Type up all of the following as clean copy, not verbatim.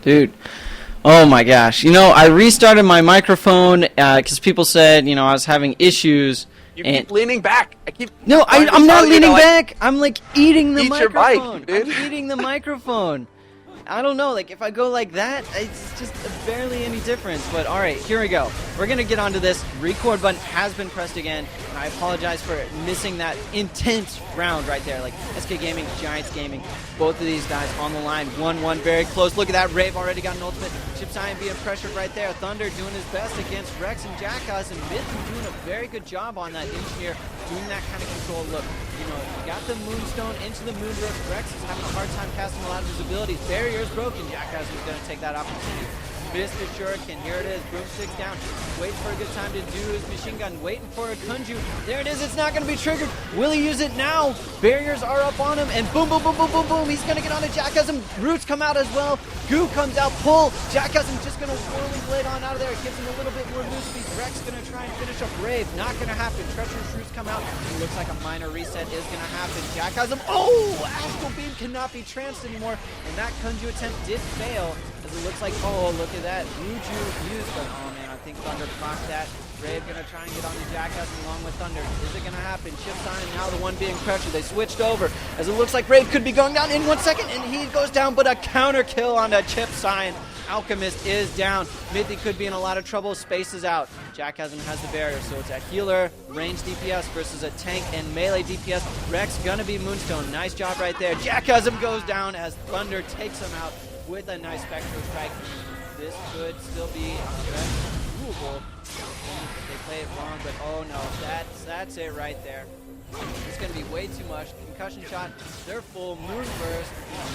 Dude. Oh my gosh. You know, I restarted my microphone because people said, I was having issues. You keep leaning back. I'm not leaning back. I'm like eating the microphone. Your mic, dude. I'm eating the microphone. I don't know, like if I go like that, it's just barely any difference. But all right, here we go. We're going to get onto this. Record button has been pressed again. And I apologize for missing that intense round right there. Like SK Gaming, Giants Gaming, both of these guys on the line. 1-1, very close. Look at that. Rave already got an ultimate. Chip Cyan being pressured right there. Thunder doing his best against Rex and Jackass. And Mythy doing a very good job on that engineer, doing that kind of control. Look, you got the Moonstone into the Moonburst. Rex is having a hard time casting a lot of his abilities. Barrier's broken. Jackass is going to take that opportunity. Mr. Shuriken, here it is. Broomstick's down. Waiting for a good time to do his machine gun. Waiting for a Kunju. There it is. It's not going to be triggered. Will he use it now? Barriers are up on him. And boom, boom, boom, boom, boom, boom. He's going to get onto Jackass. Roots come out as well. Goo comes out. Pull. Jackass just going to whirling blade on out of there. It gives him a little bit more loose speed. Rex going to try and finish up Rave. Not going to happen. Treacherous Roots come out. It looks like a minor reset is going to happen. Jackass. Oh! Astral Beam cannot be tranced anymore. And that Kunju attempt did fail. As it looks like, oh, look at that. Ruju used, but oh man, I think Thunder procs that. Rave gonna try and get on the Jackass along with Thunder. Is it gonna happen? Chip Cyan now the one being pressured. They switched over. As it looks like Rave could be going down in 1 second, and he goes down, but a counter kill on the Chip Cyan. Alchemist is down. Mythic could be in a lot of trouble. Space is out. Jackhasm has the barrier, so it's a healer, range DPS versus a tank and melee DPS. Rex gonna be Moonstone. Nice job right there. Jackhasm goes down as Thunder takes him out with a nice Spectral Strike. This could still be doable. They play it wrong, but oh no, that's it right there. It's going to be way too much. Concussion shot, they're full. Moonburst,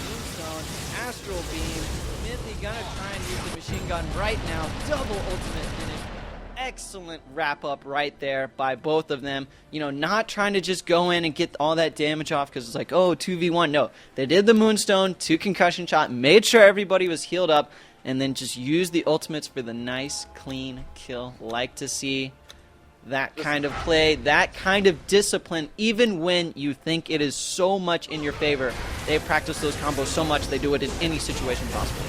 Moonstone, Astral Beam. Mythy gonna try and use the machine gun right now. Double ultimate finish. Excellent wrap up right there by both of them. Not trying to just go in and get all that damage off because it's like, oh, 2v1. No, they did the Moonstone, 2 concussion shot, made sure everybody was healed up, and then just used the ultimates for the nice, clean kill. Like to see that kind of play, that kind of discipline, even when you think it is so much in your favor. They practice those combos so much, they do it in any situation possible.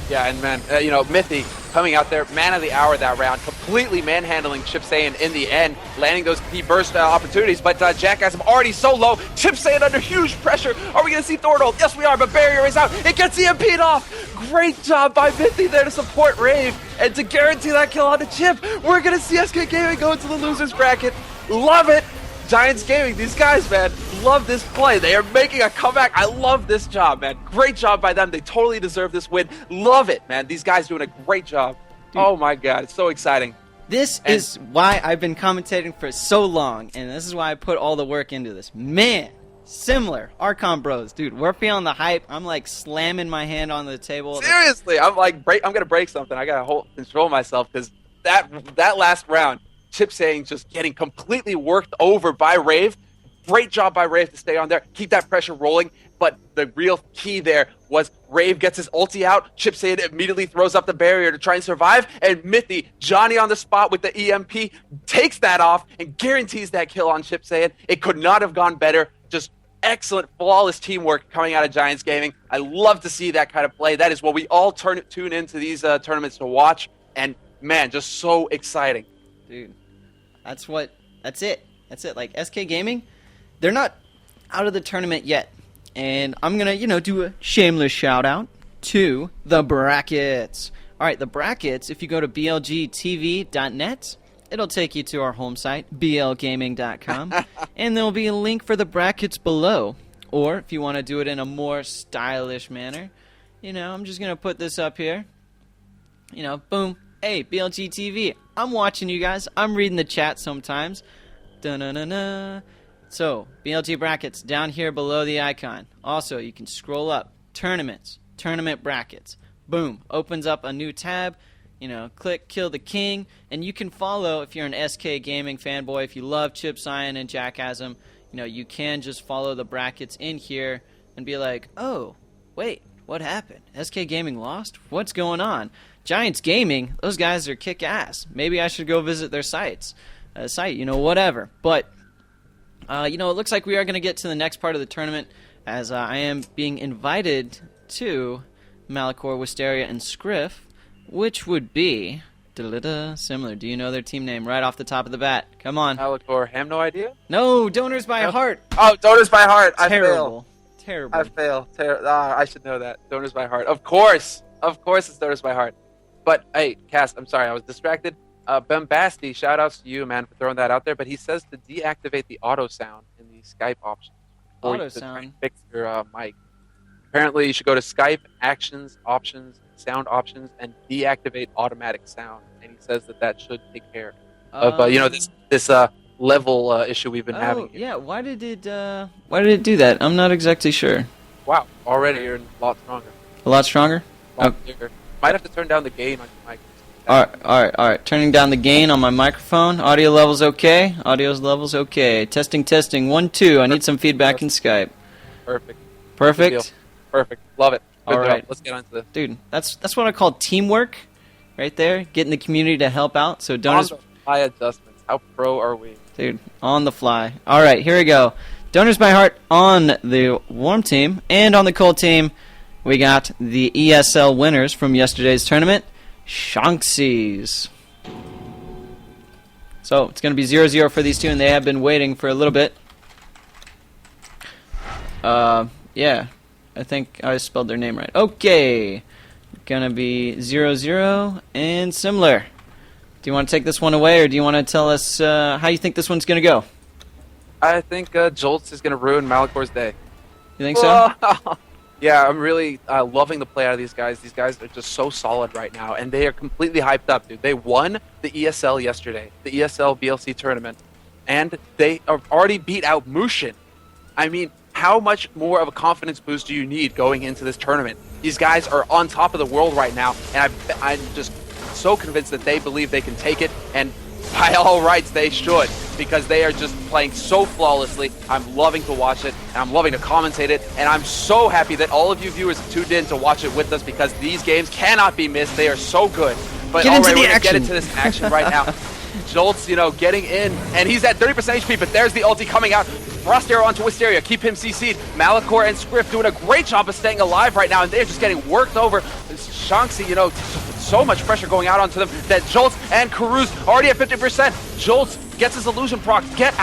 Yeah, and man, Mythy coming out there, man of the hour that round, completely manhandling Chip Cyan in the end, landing those key burst opportunities, but Jackass already so low. Chip Cyan under huge pressure. Are we going to see Thornhold? Yes, we are, but Barrier is out. It gets EMP'd off. Great job by Mythy there to support Rave and to guarantee that kill on the Chip. We're going to see SK Gaming go into the losers bracket. Love it. Giants Gaming, these guys, man, love this play. They are making a comeback. I love this job, man. Great job by them. They totally deserve this win. Love it, man. These guys doing a great job. Dude, oh my God, it's so exciting. This is why I've been commentating for so long, and this is why I put all the work into this. Man, similar. Archon Bros, dude, we're feeling the hype. I'm like slamming my hand on the table. Seriously, I'm like, I'm gonna break something. I gotta control myself because that last round, Chip Cyan just getting completely worked over by Rave. Great job by Rave to stay on there, keep that pressure rolling. But the real key there was Rave gets his ulti out. Chip Cyan immediately throws up the barrier to try and survive. And Mythy, Johnny on the spot with the EMP, takes that off and guarantees that kill on Chip Cyan. It could not have gone better. Just excellent, flawless teamwork coming out of Giants Gaming. I love to see that kind of play. That is what we all tune into these tournaments to watch. And man, just so exciting. Dude, that's it. Like, SK Gaming, they're not out of the tournament yet. And I'm going to, do a shameless shout out to the brackets. All right, the brackets, if you go to blgtv.net, it'll take you to our home site, blgaming.com. And there'll be a link for the brackets below. Or if you want to do it in a more stylish manner, I'm just going to put this up here. Boom. Hey, BLG TV, I'm watching you guys. I'm reading the chat sometimes. Da-na-na-na. So, BLG brackets down here below the icon. Also, you can scroll up. Tournaments. Tournament brackets. Boom. Opens up a new tab. Click Kill the King. And you can follow, if you're an SK Gaming fanboy, if you love Chip Cyan and Jackhasm, you can just follow the brackets in here and be like, oh, wait, what happened? SK Gaming lost? What's going on? Giants Gaming, those guys are kick-ass. Maybe I should go visit their site, whatever. But, it looks like we are going to get to the next part of the tournament as I am being invited to Malachor, Wisteria, and Scriff, which would be similar. Do you know their team name right off the top of the bat? Come on. Malachor, have no idea? No, Donors by Heart. Oh, Donors by Heart. Terrible. I fail. I should know that. Donors by Heart. Of course it's Donors by Heart. But, hey, Cass, I'm sorry, I was distracted. Bembasti, shout-outs to you, man, for throwing that out there, but he says to deactivate the auto sound in the Skype option. Auto sound? Fix your mic. Apparently, you should go to Skype, Actions, Options, Sound Options, and deactivate automatic sound. And he says that should take care of, this level issue we've been having here. Yeah, why did it do that? I'm not exactly sure. Wow, already you're a lot stronger. A lot stronger? Bigger. Might have to turn down the gain on your mic. All right. Turning down the gain on my microphone. Audio level's okay. Testing. 1, 2. I need some feedback in Skype. Perfect. Perfect. Love it. Good All right. Let's get on to this. Dude, that's what I call teamwork right there. Getting the community to help out. So donors... On the fly adjustments. How pro are we? Dude, on the fly. All right, here we go. Donors by Heart on the warm team. And on the cold team, we got the ESL winners from yesterday's tournament, Shanxies. So it's going to be 0-0 for these two, and they have been waiting for a little bit. Yeah, I think I spelled their name right. Okay, going to be 0-0 and similar. Do you want to take this one away, or do you want to tell us how you think this one's going to go? I think Jolts is going to ruin Malachor's day. You think so? Yeah, I'm really loving the play out of these guys. These guys are just so solid right now, and they are completely hyped up, dude. They won the ESL yesterday, the ESL BLC tournament, and they have already beat out Mushin. I mean, how much more of a confidence boost do you need going into this tournament? These guys are on top of the world right now, and I'm just so convinced that they believe they can take it, and by all rights they should, because they are just playing so flawlessly. I'm loving to watch it, and I'm loving to commentate it, and I'm so happy that all of you viewers tuned in to watch it with us, because these games cannot be missed. They are so good. But all right, we're going to get into this action right now. Jolts, getting in, and he's at 30% HP, but there's the ulti coming out. Frost Arrow onto Wisteria, keep him CC'd. Malachor and Scriff doing a great job of staying alive right now, and they're just getting worked over. Shanxi, so much pressure going out onto them that Jolts and Karuz already at 50%. Jolts gets his illusion proc, gets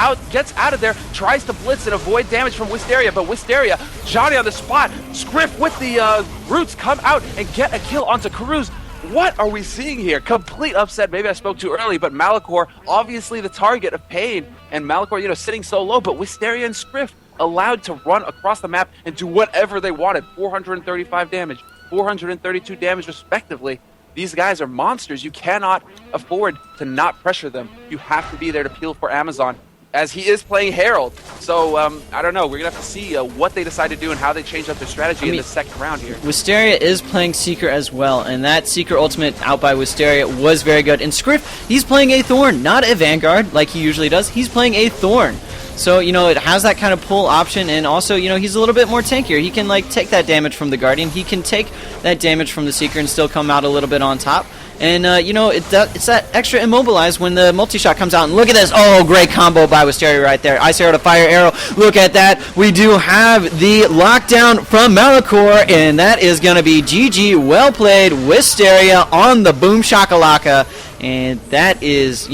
out of there, tries to blitz and avoid damage from Wisteria, but Wisteria, Johnny on the spot. Scriff with the roots come out and get a kill onto Karuz. What are we seeing here? Complete upset. Maybe I spoke too early, but Malachor, obviously the target of pain, and Malachor, sitting so low, but Wisteria and Scriff allowed to run across the map and do whatever they wanted. 435 damage, 432 damage respectively. These guys are monsters. You cannot afford to not pressure them. You have to be there to peel for Amazon, as he is playing Herald. So, I don't know. We're going to have to see what they decide to do and how they change up their strategy in the second round here. Wisteria is playing Seeker as well, and that Seeker ultimate out by Wisteria was very good. And Scriff, he's playing a Thorn, not a Vanguard like he usually does. He's playing a Thorn. So, it has that kind of pull option, and also, he's a little bit more tankier. He can, take that damage from the Guardian. He can take that damage from the Seeker and still come out a little bit on top. And, it's that extra immobilized when the multi-shot comes out. And look at this. Oh, great combo by Wisteria right there. Ice Arrow to Fire Arrow. Look at that. We do have the lockdown from Malachor, and that is going to be GG. Well played. Wisteria on the Boom Shakalaka. And that is,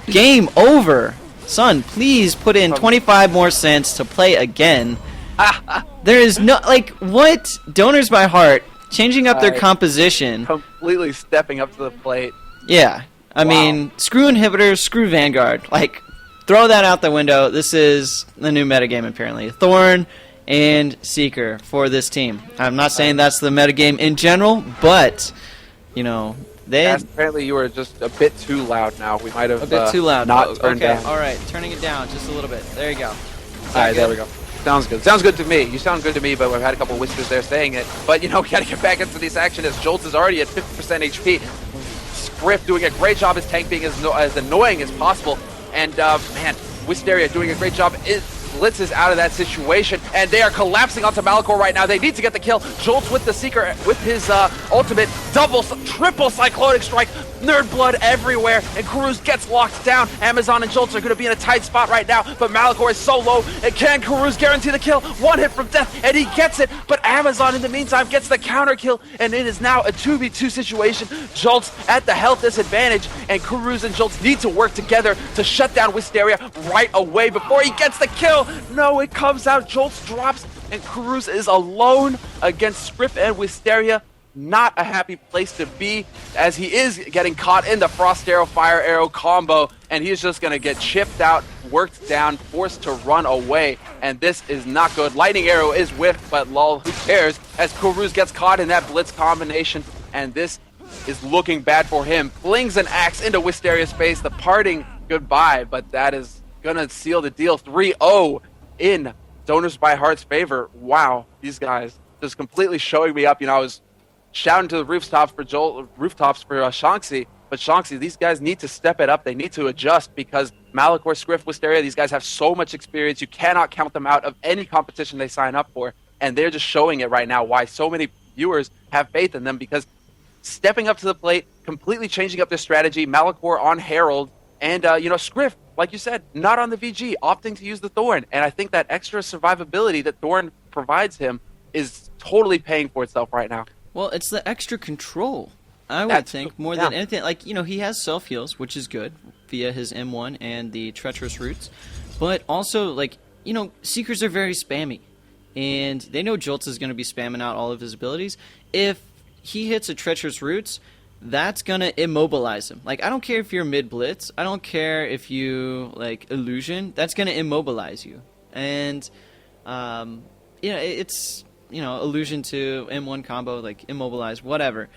game over. Son, please put in 25 more cents to play again. There is no, what? Donors by Heart. Changing up their composition. Completely stepping up to the plate. Yeah. I mean, screw inhibitors, screw Vanguard. Throw that out the window. This is the new metagame, apparently. Thorn and Seeker for this team. I'm not saying that's the metagame in general, but, apparently you were just a bit too loud now. We might have a bit too loud. Not turned down. All right. Turning it down just a little bit. There you go. All right, there we go. Sounds good. Sounds good to me. You sound good to me, but we've had a couple whispers there saying it. But, we got to get back into this action as Jolts is already at 50% HP. Scriff doing a great job as tank being as annoying as possible. And, man, Wisteria doing a great job. Blitz is out of that situation, and they are collapsing onto Malachor right now. They need to get the kill. Jolts with the Seeker, with his ultimate, triple cyclonic strike. Nerd blood everywhere, and Karuz gets locked down. Amazon and Jolts are going to be in a tight spot right now, but Malachor is so low, and can Karuz guarantee the kill? One hit from death, and he gets it, but Amazon in the meantime gets the counter kill, and it is now a 2v2 situation. Jolts at the health disadvantage, and Karuz and Jolts need to work together to shut down Wisteria right away before he gets the kill. No, it comes out, Jolts drops, and Karuz is alone against Scriff and Wisteria. Not a happy place to be, as he is getting caught in the Frost Arrow, Fire Arrow combo, and he's just going to get chipped out, worked down, forced to run away, and this is not good. Lightning Arrow is whiffed, but lol, who cares, as Karuz gets caught in that Blitz combination, and this is looking bad for him. Flings an axe into Wisteria's face, the parting goodbye, but that is going to seal the deal. 3-0 in Donors by Heart's favor. Wow, these guys just completely showing me up. You know, I was shouting to the rooftops for Shanxi, but Shanxi, these guys need to step it up. They need to adjust because Malachor, Scriff, Wisteria, these guys have so much experience. You cannot count them out of any competition they sign up for, and they're just showing it right now why so many viewers have faith in them, because stepping up to the plate, completely changing up their strategy. Malachor on Herald, and Scriff, like you said, not on the VG, opting to use the Thorn, and I think that extra survivability that Thorn provides him is totally paying for itself right now. Well, it's the extra control, I would think, more than anything. Like, he has self-heals, which is good, via his M1 and the Treacherous Roots. But also, Seekers are very spammy. And they know Jolts is going to be spamming out all of his abilities. If he hits a Treacherous Roots, that's going to immobilize him. Like, I don't care if you're mid-blitz. I don't care if you, illusion. That's going to immobilize you. And, it's... illusion to M1 combo, immobilize, whatever.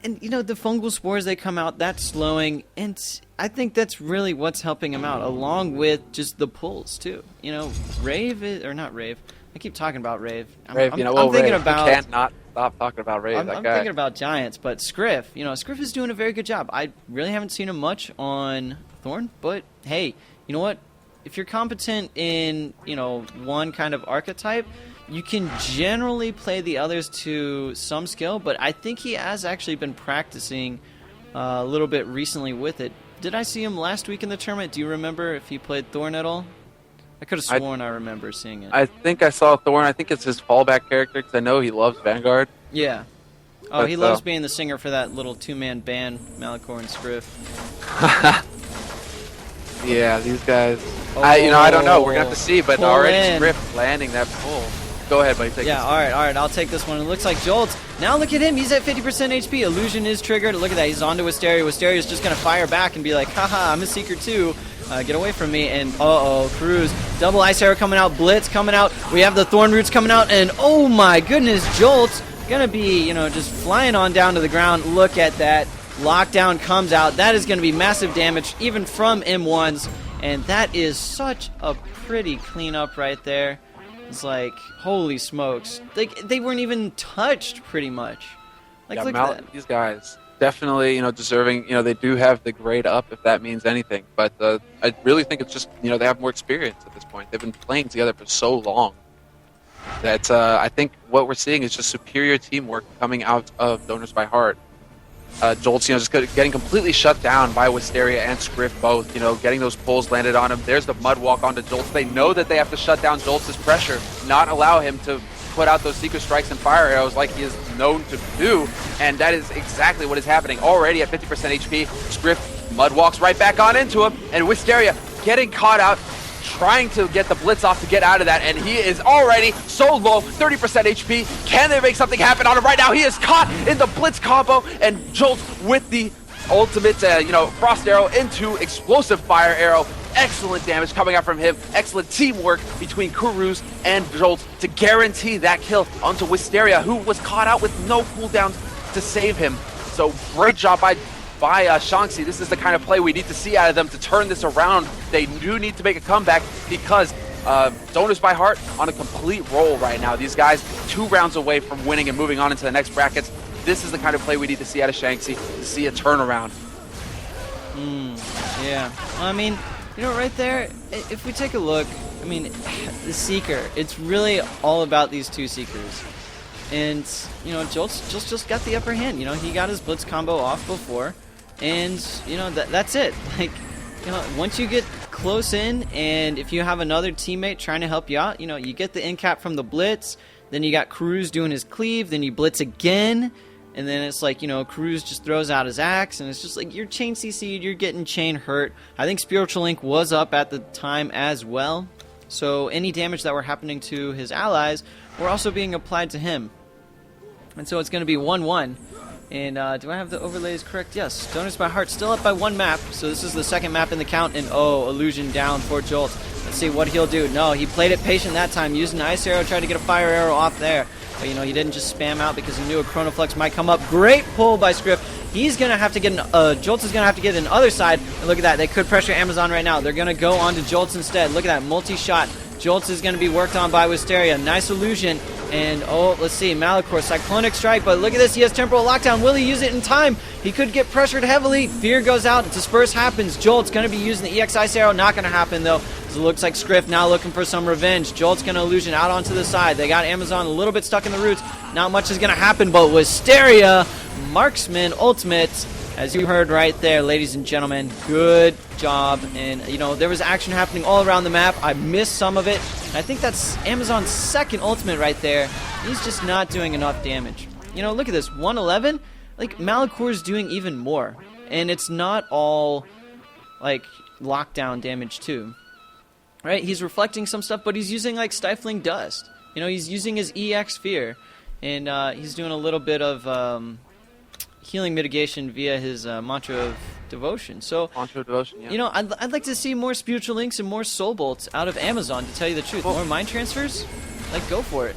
And, the fungal spores, they come out, that's slowing, and I think that's really what's helping him out, along with just the pulls, too. Rave is, or not Rave, I keep talking about Rave. I'm thinking Rave. about... You can't not stop talking about Rave, I'm thinking about Giants, but Scriff, Scriff is doing a very good job. I really haven't seen him much on Thorn, but, hey, you know what? If you're competent in, one kind of archetype, you can generally play the others to some skill, but I think he has actually been practicing a little bit recently with it. Did I see him last week in the tournament? Do you remember if he played Thorn at all? I could have sworn I remember seeing it. I think I saw Thorn. I think it's his fallback character, because I know he loves Vanguard. Yeah. Oh, he loves being the singer for that little two-man band, Malachor and Scriff. Yeah, these guys. I don't know. We're going to have to see, but already Scriff landing that pull. Go ahead, buddy. Take this. All right. I'll take this one. It looks like Jolts. Now look at him. He's at 50% HP. Illusion is triggered. Look at that. He's onto Wisteria. Wisteria is just going to fire back and be like, haha, I'm a Seeker too. Get away from me. And Karuz. Double Ice Arrow coming out. Blitz coming out. We have the Thorn Roots coming out. And oh my goodness, Jolts going to be, just flying on down to the ground. Look at that. Lockdown comes out. That is going to be massive damage, even from M1s. And that is such a pretty cleanup right there. It's like, holy smokes. They weren't even touched, pretty much. Look at that. These guys, definitely, deserving. They do have the grade up, if that means anything. But I really think it's just, they have more experience at this point. They've been playing together for so long that I think what we're seeing is just superior teamwork coming out of Donors by Heart. Jolts, just getting completely shut down by Wisteria and Scriff both, getting those pulls landed on him. There's the mud walk onto Jolts. They know that they have to shut down Jolts' pressure, not allow him to put out those Seeker Strikes and Fire Arrows like he is known to do, and that is exactly what is happening. Already at 50% HP, Scriff mud walks right back on into him, and Wisteria getting caught out, trying to get the Blitz off to get out of that, and he is already so low, 30% HP. Can they make something happen on him right now? He is caught in the Blitz combo, and Jolts with the ultimate, Frost Arrow into Explosive Fire Arrow. Excellent damage coming out from him. Excellent teamwork between Karuz and Jolts to guarantee that kill onto Wisteria, who was caught out with no cooldowns to save him. So great job by Shanxi. This is the kind of play we need to see out of them to turn this around. They do need to make a comeback because Donors by Heart on a complete roll right now. These guys 2 rounds away from winning and moving on into the next brackets. This is the kind of play we need to see out of Shanxi to see a turnaround. Yeah. Well, I mean, right there, if we take a look, the Seeker, it's really all about these 2 Seekers. And, Jolts just got the upper hand. He got his Blitz combo off before. and you know that's it. Like, you know, once you get close in, and if you have another teammate trying to help you out, you know, you get the in cap from the blitz, then you got Cruz doing his cleave, then you blitz again, and then it's like, you know, Cruz just throws out his axe, and it's just like you're chain CC'd, you're getting chain hurt. I think Spiritual Link was up at the time as well, so any damage that were happening to his allies were also being applied to him. And so it's going to be 1-1. And do I have the overlays correct? Yes. Donors by Heart still up by 1 map. So this is the second map in the count. And oh, Illusion down for Jolt. Let's see what he'll do. No, he played it patient that time. Using an Ice Arrow, tried to get a Fire Arrow off there. But, you know, he didn't just spam out because he knew a Chronoflex might come up. Great pull by Scrift. He's going to have to get an... Jolts is going to have to get an other side. And look at that. They could pressure Amazon right now. They're going to go on to Jolts instead. Look at that. Multi-shot. Jolts is going to be worked on by Wisteria. Nice illusion. And, oh, let's see. Malachor, Cyclonic Strike. But look at this. He has Temporal Lockdown. Will he use it in time? He could get pressured heavily. Fear goes out. Disperse happens. Jolt's going to be using the EX Ice Arrow. Not going to happen, though. It looks like Scrift now looking for some revenge. Jolt's going to illusion out onto the side. They got Amazon a little bit stuck in the roots. Not much is going to happen, but Wisteria, Marksman Ultimate, as you heard right there, ladies and gentlemen, good job. And, you know, there was action happening all around the map. I missed some of it. I think that's Amazon's second ultimate right there. He's just not doing enough damage. You know, look at this. 111? Like, Malacor's doing even more. And it's not all, like, lockdown damage, too. Right? He's reflecting some stuff, but he's using, like, Stifling Dust. You know, he's using his EX Fear. And he's doing a little bit of healing mitigation via his Mantra of Devotion. So, Mantra of Devotion, yeah. You know, I'd like to see more Spiritual Links and more Soul Bolts out of Amazon, to tell you the truth. More Mind Transfers? Like, go for it.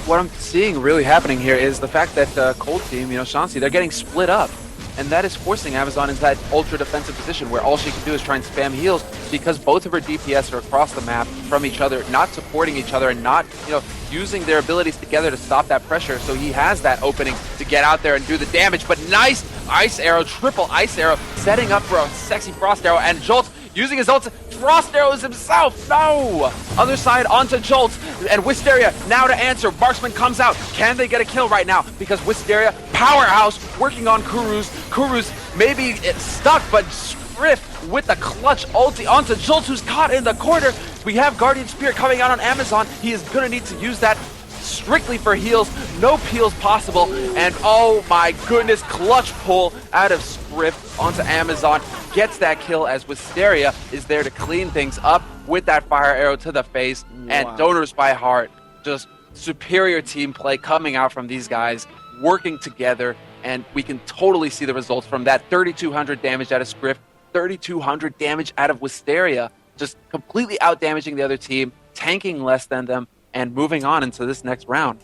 What I'm seeing really happening here is the fact that Cold Team, you know, Shansi, they're getting split up. And that is forcing Amazon into that ultra defensive position where all she can do is try and spam heals because both of her DPS are across the map from each other, not supporting each other and not, you know, using their abilities together to stop that pressure. So he has that opening to get out there and do the damage. But nice Ice Arrow, triple Ice Arrow, setting up for a sexy Frost Arrow, and Jolt using his ult. Frost Arrows himself. No! Other side onto Jolt. And Wisteria now to answer. Marksman comes out. Can they get a kill right now? Because Wisteria, powerhouse, working on Kuruz. Kuruz maybe it's stuck, but Scrift with the clutch ulti onto Jolt, who's caught in the corner. We have Guardian Spirit coming out on Amazon. He is going to need to use that strictly for heals. No peels possible. And oh my goodness, clutch pull out of Scrift onto Amazon. Gets that kill as Wisteria is there to clean things up with that Fire Arrow to the face. Wow. And Donors by Heart, just superior team play coming out from these guys, working together, and we can totally see the results from that. 3,200 damage out of Script, 3,200 damage out of Wisteria, just completely out-damaging the other team, tanking less than them, and moving on into this next round.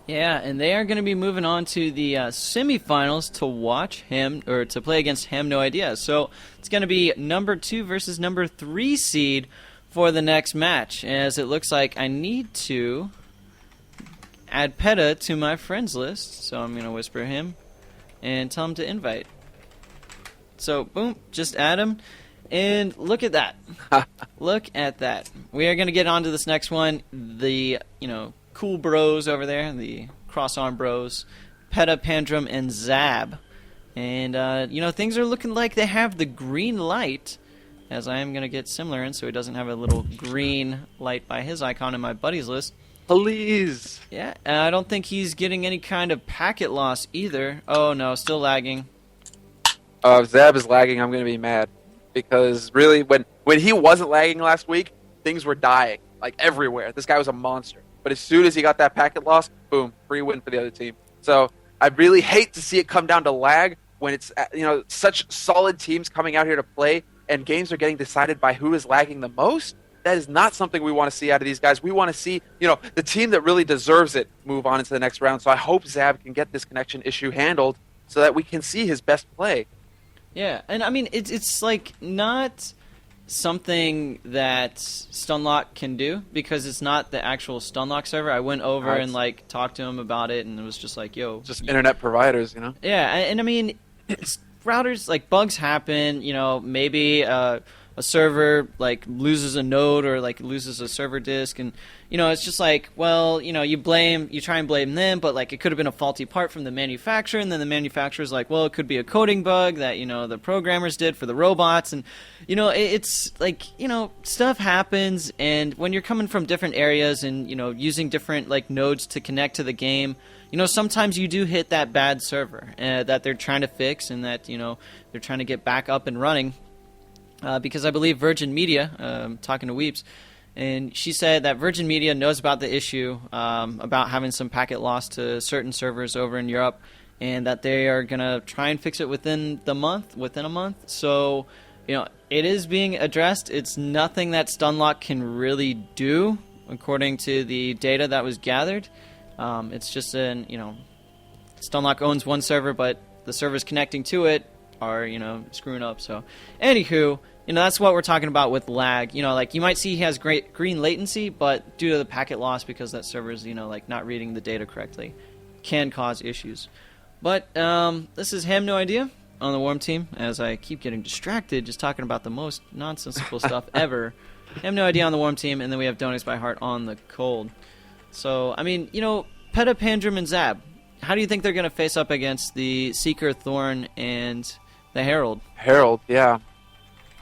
Yeah, and they are going to be moving on to the semifinals to watch him, or to play against Him No Idea. So it's going to be number 2 versus number 3 seed for the next match, as it looks like I need to add PETA to my friends list. So I'm going to whisper him and tell him to invite. So, boom, just add him. And look at that. Look at that. We are going to get on to this next one. The, you know, cool bros over there, the cross-arm bros, PETA, Pandrum, and Zab. And, you know, things are looking like they have the green light, as I am going to get similar in, so he doesn't have a little green light by his icon in my buddies list. Please. Yeah, and I don't think he's getting any kind of packet loss either. Oh, no, still lagging. Zab is lagging. I'm going to be mad. Because really, when he wasn't lagging last week, things were dying, like everywhere. This guy was a monster. But as soon as he got that packet loss, boom, free win for the other team. So I really hate to see it come down to lag when it's, you know, such solid teams coming out here to play and games are getting decided by who is lagging the most. That is not something we want to see out of these guys. We want to see, you know, the team that really deserves it move on into the next round. So I hope Zab can get this connection issue handled so that we can see his best play. Yeah, and I mean, it's like not something that Stunlock can do because it's not the actual Stunlock server. I went over and like talked to him about it, and it was just like, yo, just internet providers, you know. Yeah, and I mean, it's routers, like bugs happen. You know, maybe a a server like loses a node or like loses a server disk, and it's just like, well, you try and blame them, but like it could have been a faulty part from the manufacturer, and then the manufacturer's like, well, it could be a coding bug that the programmers did for the robots, and it's like stuff happens, and when you're coming from different areas and using different like nodes to connect to the game, sometimes you do hit that bad server that they're trying to fix, and that they're trying to get back up and running. Because I believe Virgin Media, talking to Weeps, and she said that Virgin Media knows about the issue about having some packet loss to certain servers over in Europe, and that they are going to try and fix it within a month. So, it is being addressed. It's nothing that Stunlock can really do, according to the data that was gathered. It's just Stunlock owns one server, but the servers connecting to it are, screwing up. So, anywho, that's what we're talking about with lag. Like you might see he has great green latency, but due to the packet loss because that server is, like not reading the data correctly, can cause issues. But this is Ham No Idea on the Warm Team, as I keep getting distracted just talking about the most nonsensical stuff ever. Ham No Idea on the Warm Team, and then we have Donors by Heart on the Cold. So, I mean, Peta, Pandrum, and Zab, how do you think they're going to face up against the Seeker, Thorn, and the Herald? Herald, yeah.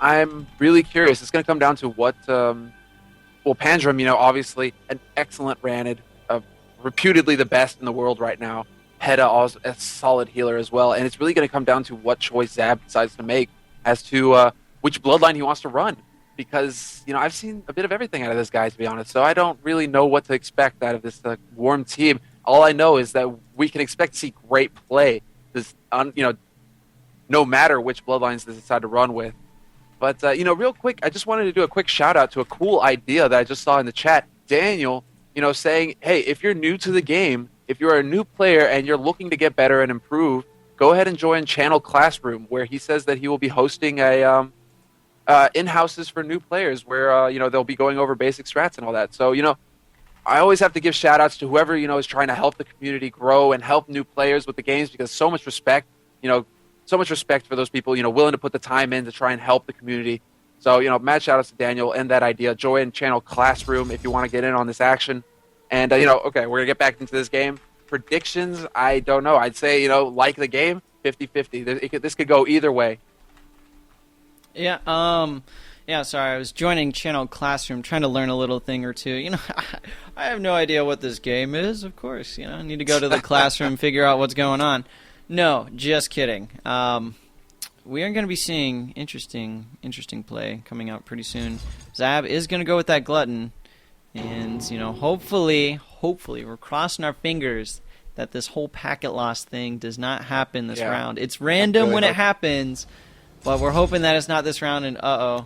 I'm really curious. It's going to come down to what... Pandrum, obviously an excellent Ranid, reputedly the best in the world right now. Peta, also a solid healer as well. And it's really going to come down to what choice Zab decides to make as to which bloodline he wants to run. Because, I've seen a bit of everything out of this guy, to be honest. So I don't really know what to expect out of this Warm Team. All I know is that we can expect to see great play. No matter which bloodlines they decide to run with. But, real quick, I just wanted to do a quick shout-out to a cool idea that I just saw in the chat. Daniel, saying, hey, if you're new to the game, if you're a new player and you're looking to get better and improve, go ahead and join Channel Classroom, where he says that he will be hosting a in-houses for new players where, they'll be going over basic strats and all that. So, I always have to give shout-outs to whoever, is trying to help the community grow and help new players with the games, because so much respect, so much respect for those people, willing to put the time in to try and help the community. So, mad shout-outs to Daniel and that idea. Join Channel Classroom if you want to get in on this action. And, okay, we're going to get back into this game. Predictions, I don't know. I'd say, like the game, 50-50. This could go either way. Yeah, sorry, I was joining Channel Classroom, trying to learn a little thing or two. I have no idea what this game is, of course. I need to go to the classroom, figure out what's going on. No, just kidding. We are going to be seeing interesting play coming out pretty soon. Zab is going to go with that Glutton, and, hopefully, we're crossing our fingers that this whole packet loss thing does not happen this round. It's random really when it happens, but we're hoping that it's not this round, and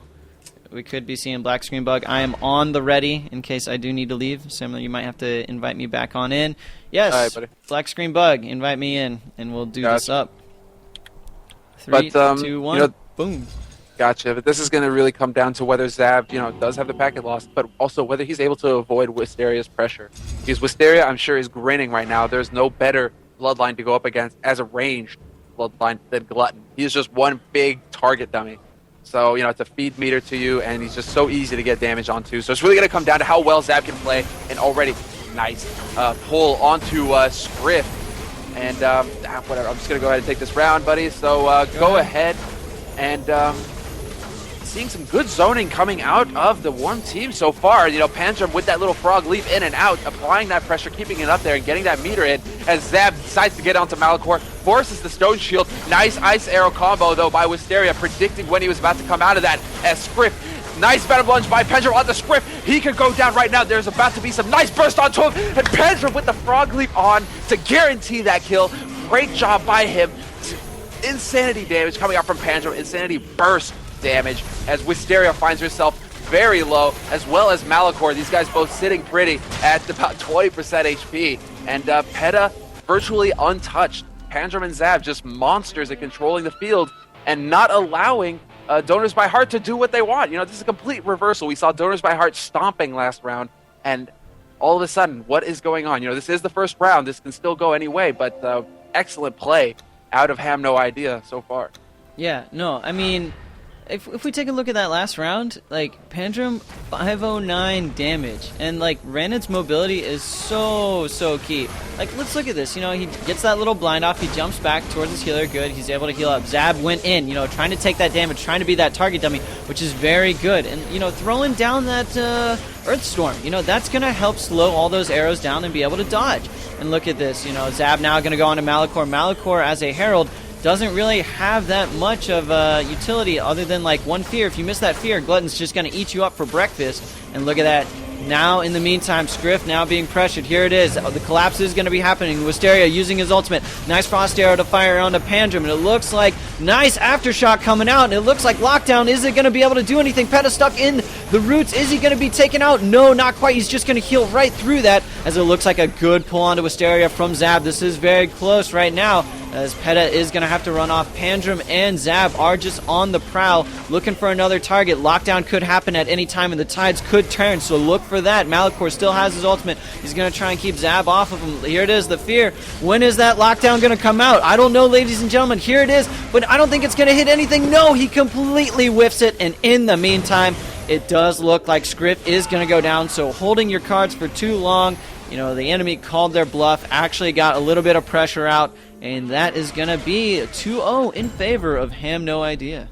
we could be seeing Black Screen Bug. I am on the ready in case I do need to leave. Samuel, you might have to invite me back on in. Yes, all right, buddy. Black Screen Bug, invite me in, and we'll do this up. 3, 2, 1, boom. Gotcha, but this is going to really come down to whether Zab, does have the packet loss, but also whether he's able to avoid Wisteria's pressure. Because Wisteria, I'm sure, is grinning right now. There's no better bloodline to go up against as a ranged bloodline than Glutton. He's just one big target dummy. So, it's a feed meter to you, and he's just so easy to get damage onto. So it's really going to come down to how well Zab can play, and already nice pull onto Scriff. And whatever, I'm just going to go ahead and take this round, buddy. So go ahead and seeing some good zoning coming out of the Warm Team so far. Pandrum with that little frog leap in and out, applying that pressure, keeping it up there, and getting that meter in as Zab decides to get onto Malachor, forces the Stone Shield. Nice Ice Arrow combo, though, by Wisteria, predicting when he was about to come out of that as Scriff. Nice Venom Lunge by Pendrum on the Scriff. He could go down right now. There's about to be some nice burst onto him, and Pendrum with the frog leap on to guarantee that kill. Great job by him. Insanity damage coming out from Pendrum. Insanity burst damage as Wisteria finds herself very low, as well as Malachor. These guys both sitting pretty at about 20% HP. And Peta virtually untouched. Pandrum and Zab just monsters at controlling the field and not allowing Donors by Heart to do what they want. This is a complete reversal. We saw Donors by Heart stomping last round, and all of a sudden, what is going on? This is the first round. This can still go any way, but excellent play out of Ham No Idea so far. Yeah, no, I mean, if we take a look at that last round, like, Pandrum 509 damage, and like Ranid's mobility is so key. Like, let's look at this. You know, he gets that little blind off, he jumps back towards his healer, good, he's able to heal up. Zab went in, you know, trying to take that damage, trying to be that target dummy, which is very good. And, you know, throwing down that Earth Storm, you know, that's gonna help slow all those arrows down and be able to dodge. And look at this, you know, Zab now gonna go on to Malachor. Malachor as a Herald doesn't really have that much of utility other than like one fear. If you miss that fear, Glutton's just going to eat you up for breakfast. And look at that. Now, in the meantime, Scriff now being pressured. Here it is. The collapse is going to be happening. Wisteria using his ultimate. Nice Frost Arrow to fire onto Pandrum. And it looks like nice Aftershock coming out. And it looks like Lockdown isn't going to be able to do anything. Peta stuck in the roots. Is he going to be taken out? No, not quite. He's just going to heal right through that, as it looks like a good pull onto Wisteria from Zab. This is very close right now, as Peta is going to have to run off. Pandrum and Zab are just on the prowl, looking for another target. Lockdown could happen at any time, and the tides could turn, so look for that. Malachor still has his ultimate. He's going to try and keep Zab off of him. Here it is, the fear. When is that Lockdown going to come out? I don't know, ladies and gentlemen. Here it is, but I don't think it's going to hit anything. No, he completely whiffs it, and in the meantime, it does look like Scriff is going to go down, so holding your cards for too long, you know, the enemy called their bluff, actually got a little bit of pressure out, and that is going to be a 2-0 in favor of Ham No Idea.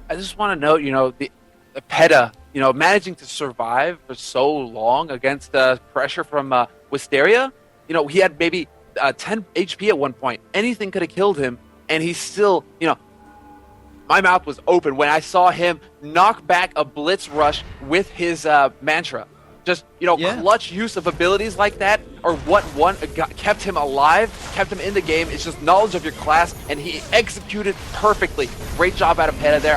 I just want to note, you know, the Peta, you know, managing to survive for so long against pressure from Wisteria. You know, he had maybe 10 HP at one point. Anything could have killed him, and he's still, you know, my mouth was open when I saw him knock back a Blitz Rush with his mantra. Just, you know, clutch use of abilities like that are what kept him alive, kept him in the game. It's just knowledge of your class, and he executed perfectly. Great job out of Peta there.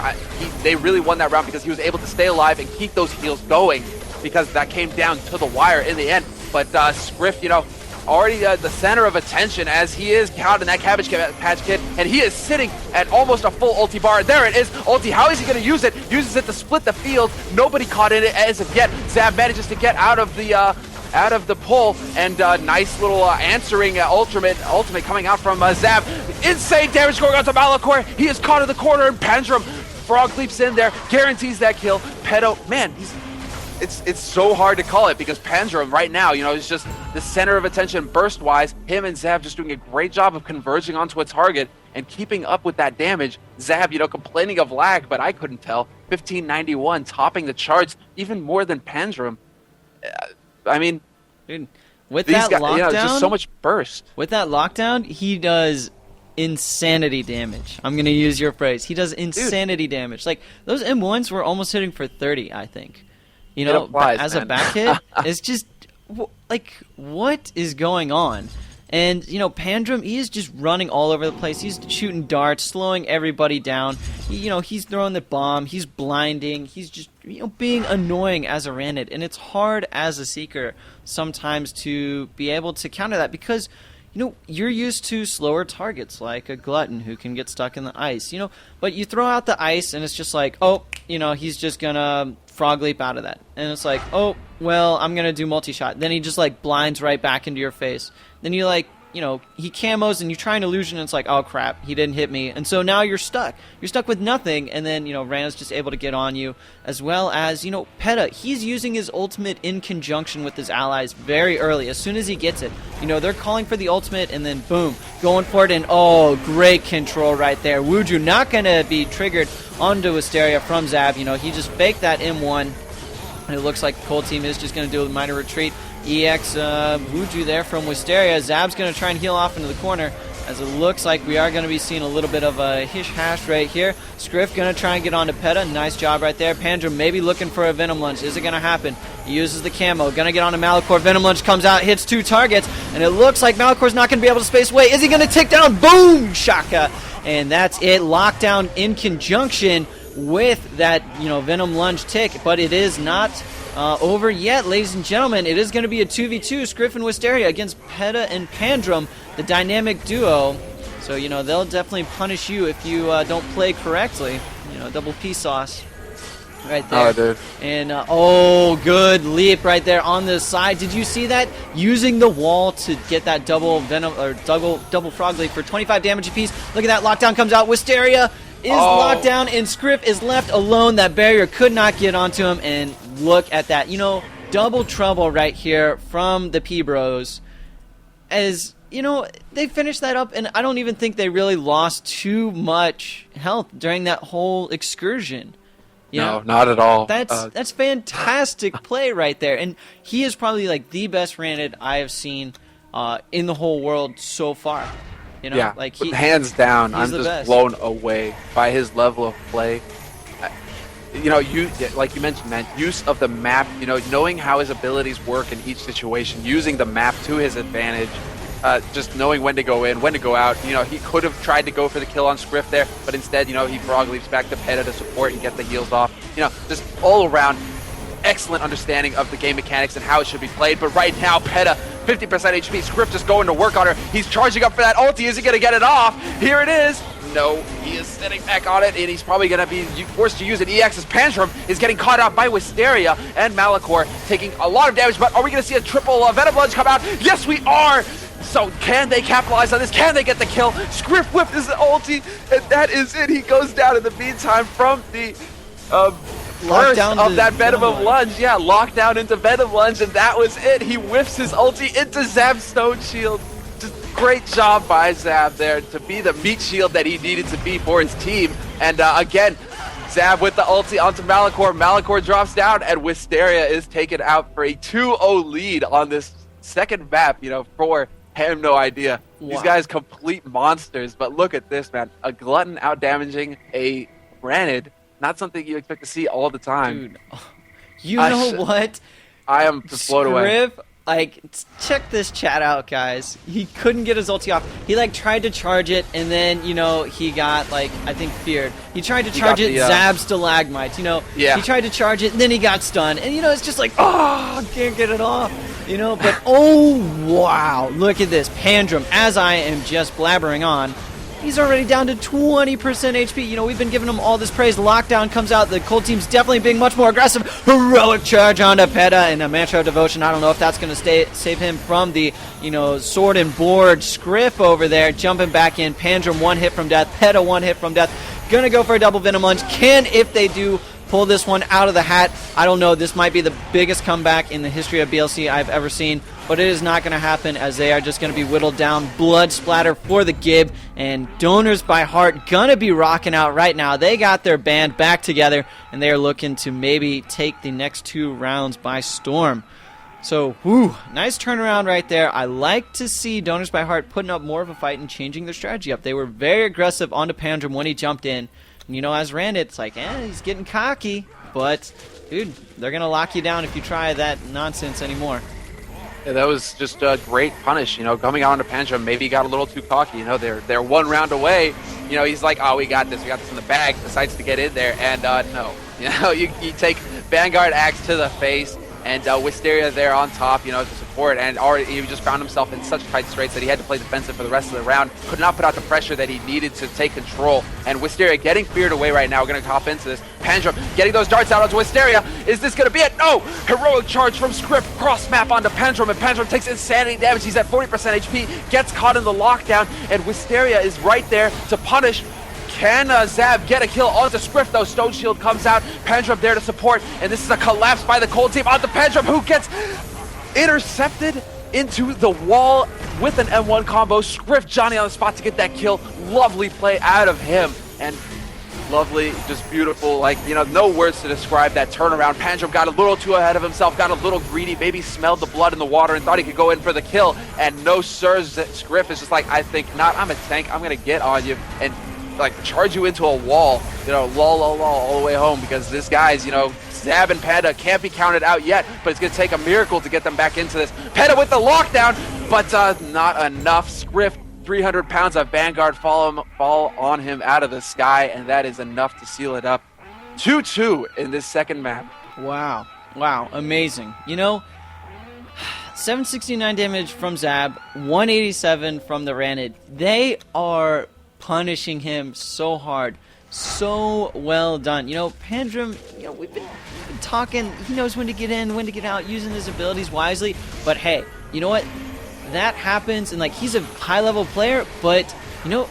They really won that round because he was able to stay alive and keep those heals going, because that came down to the wire in the end. But Scriff, you know, already the center of attention, as he is caught in that Cabbage Patch Kid, and he is sitting at almost a full ulti bar. There it is, ulti. How is he going to use it? Uses it to split the field. Nobody caught in it as of yet. Zab manages to get out of the pull, and nice little answering ultimate coming out from Zab. Insane damage going on to Malachor. He is caught in the corner, and Pandrum Frog leaps in there, guarantees that kill. Pedo, man, it's so hard to call it, because Pandrum right now, you know, is just the center of attention burst-wise. Him and Zab just doing a great job of converging onto a target and keeping up with that damage. Zab, you know, complaining of lag, but I couldn't tell. 1591, topping the charts even more than Pandrum. I mean, dude, with that lockdown, you know, just so much burst. With that lockdown, he does insanity damage. I'm gonna use your phrase. He does insanity damage. Like, those M1s were almost hitting for 30, I think. You know, applies, as man. a back hit, it's just, like, what is going on? And, you know, Pandrum, he is just running all over the place. He's shooting darts, slowing everybody down. You know, he's throwing the bomb. He's blinding. He's just, you know, being annoying as a Ranid. And it's hard as a Seeker sometimes to be able to counter that, because, you know, you're used to slower targets like a Glutton who can get stuck in the ice, you know. But you throw out the ice and it's just like, oh, you know, he's just gonna frog leap out of that. And it's like, oh, well, I'm gonna do multi-shot. Then he just, like, blinds right back into your face. Then you, like, you know, he camos and you try an illusion and it's like, oh crap, he didn't hit me. And so now you're stuck. You're stuck with nothing, and then, you know, Rana's just able to get on you. As well as, you know, Peta, he's using his ultimate in conjunction with his allies very early. As soon as he gets it, you know, they're calling for the ultimate, and then boom, going for it, and oh, great control right there. Wuju not gonna be triggered onto Wisteria from Zab. You know, he just faked that M1, and it looks like the Cold Team is just gonna do a minor retreat. EX Wuju there from Wisteria. Zab's going to try and heal off into the corner, as it looks like we are going to be seeing a little bit of a hish-hash right here. Scriff going to try and get onto Peta. Nice job right there. Pandrum maybe looking for a Venom Lunge. Is it going to happen? He uses the camo. Going to get onto Malachor. Venom Lunge comes out, hits 2 targets, and it looks like Malachor's not going to be able to space away. Is he going to tick down? Boom! Shaka! And that's it. Lockdown in conjunction with that, you know, Venom Lunge tick, but it is not over yet, ladies and gentlemen. It is going to be a 2v2, Scriff and Wisteria against Peta and Pandrum, the dynamic duo. So, you know, they'll definitely punish you if you don't play correctly. You know, double P sauce right there. Oh, dude. And, oh, good leap right there on the side. Did you see that? Using the wall to get that double Venom, or double Frog leap for 25 damage apiece. Look at that, lockdown comes out. Wisteria is locked down, and Scriff is left alone. That barrier could not get onto him, and look at that. You know, double trouble right here from the P-Bros. As, you know, they finished that up, and I don't even think they really lost too much health during that whole excursion. You know, not at all. That's fantastic play right there, and he is probably like the best Ranid I have seen in the whole world so far. You know, yeah, like hands down, I'm just best. blown away by his level of play. You know, like you mentioned, man, use of the map. You know, knowing how his abilities work in each situation, using the map to his advantage. Just knowing when to go in, when to go out. You know, he could have tried to go for the kill on Scriff there, but instead, you know, he frog leaps back to Peta to support and get the heals off. You know, just all around excellent understanding of the game mechanics and how it should be played. But right now, Peta, 50% HP, Scriff just going to work on her. He's charging up for that ulti. Is he going to get it off? Here it is. No, he is sitting back on it, and he's probably going to be forced to use it. EX's Pantrum is getting caught out by Wisteria, and Malachor taking a lot of damage, but are we going to see a triple Venom Lunge come out? Yes, we are! So can they capitalize on this? Can they get the kill? Scriff whipped his ulti, and that is it. He goes down in the meantime from the burst of that Venom Lunge. Yeah, lockdown into Venom Lunge, and that was it. He whiffs his ulti into Zab's Stone Shield. Just great job by Zab there to be the meat shield that he needed to be for his team. And again, Zab with the ulti onto Malachor. Malachor drops down, and Wisteria is taken out for a 2-0 lead on this second map, you know, for I have no idea. Wow. These guys complete monsters, but look at this, man. A Glutton out-damaging a Ranid, not something you expect to see all the time. Dude, you know what? I am just blown away. Like, check this chat out, guys. He couldn't get his ulti off. He, like, tried to charge it, and then, you know, he got, like, I think feared. He tried to charge it, Zab's Stalagmites, you know. Yeah. He tried to charge it, and then he got stunned. And, you know, it's just like, oh, can't get it off. You know, but, oh, wow. Look at this. Pandrum, as I am just blabbering on, he's already down to 20% HP. You know, we've been giving him all this praise. Lockdown comes out. The Cold team's definitely being much more aggressive. Heroic charge onto Peta and a Mantra of Devotion. I don't know if that's going to save him from the, you know, sword and board. Scriff over there jumping back in. Pandrum one hit from death. Peta one hit from death. Gonna go for a double Venom Lunge. If they do, pull this one out of the hat. I don't know. This might be the biggest comeback in the history of BLC I've ever seen. But it is not going to happen, as they are just going to be whittled down. Blood splatter for the Gib, and Donors by Heart going to be rocking out right now. They got their band back together, and they are looking to maybe take the next 2 rounds by storm. So, whew, nice turnaround right there. I like to see Donors by Heart putting up more of a fight and changing their strategy up. They were very aggressive onto Pandrum when he jumped in. And, you know, as Rand, it's like, he's getting cocky. But, dude, they're going to lock you down if you try that nonsense anymore. Yeah, that was just a great punish, you know, coming out onto Pandrum. Maybe he got a little too cocky, you know, they're 1 round away. You know, he's like, oh, we got this in the bag, decides to get in there, and no. You know, you take Vanguard Axe to the face, and Wisteria there on top, you know, to support, and already he just found himself in such tight straits that he had to play defensive for the rest of the round. Could not put out the pressure that he needed to take control, and Wisteria getting feared away right now. We're going to hop into this. Pandrum getting those darts out onto Wisteria. Is this going to be it? No! Heroic charge from Scriff, cross map onto Pandrum, and Pandrum takes insanity damage. He's at 40% HP, gets caught in the lockdown, and Wisteria is right there to punish. Can Zab get a kill onto Scriff, though? Stone Shield comes out. Pandrum there to support, and this is a collapse by the Cold team onto Pandrum, who gets intercepted into the wall with an M1 combo. Scriff, Johnny on the spot to get that kill. Lovely play out of him, and lovely, just beautiful, like, you know, no words to describe that turnaround. Pandrum got a little too ahead of himself, got a little greedy, maybe smelled the blood in the water and thought he could go in for the kill, and no sir, Scriff is just like, I think not, I'm a tank, I'm gonna get on you, and like charge you into a wall, you know, lol, all the way home, because this guy's, you know, Zab and Peta can't be counted out yet, but it's going to take a miracle to get them back into this. Peta with the lockdown, but not enough. Scriff, 300 pounds of Vanguard fall on him out of the sky, and that is enough to seal it up. 2-2 in this second map. Wow, amazing. You know, 769 damage from Zab, 187 from the Ranid. They are punishing him so hard. So well done. You know, Pandrum, you know, we've been talking, he knows when to get in, when to get out, using his abilities wisely. But hey, you know what? That happens, and like, he's a high-level player, but, you know,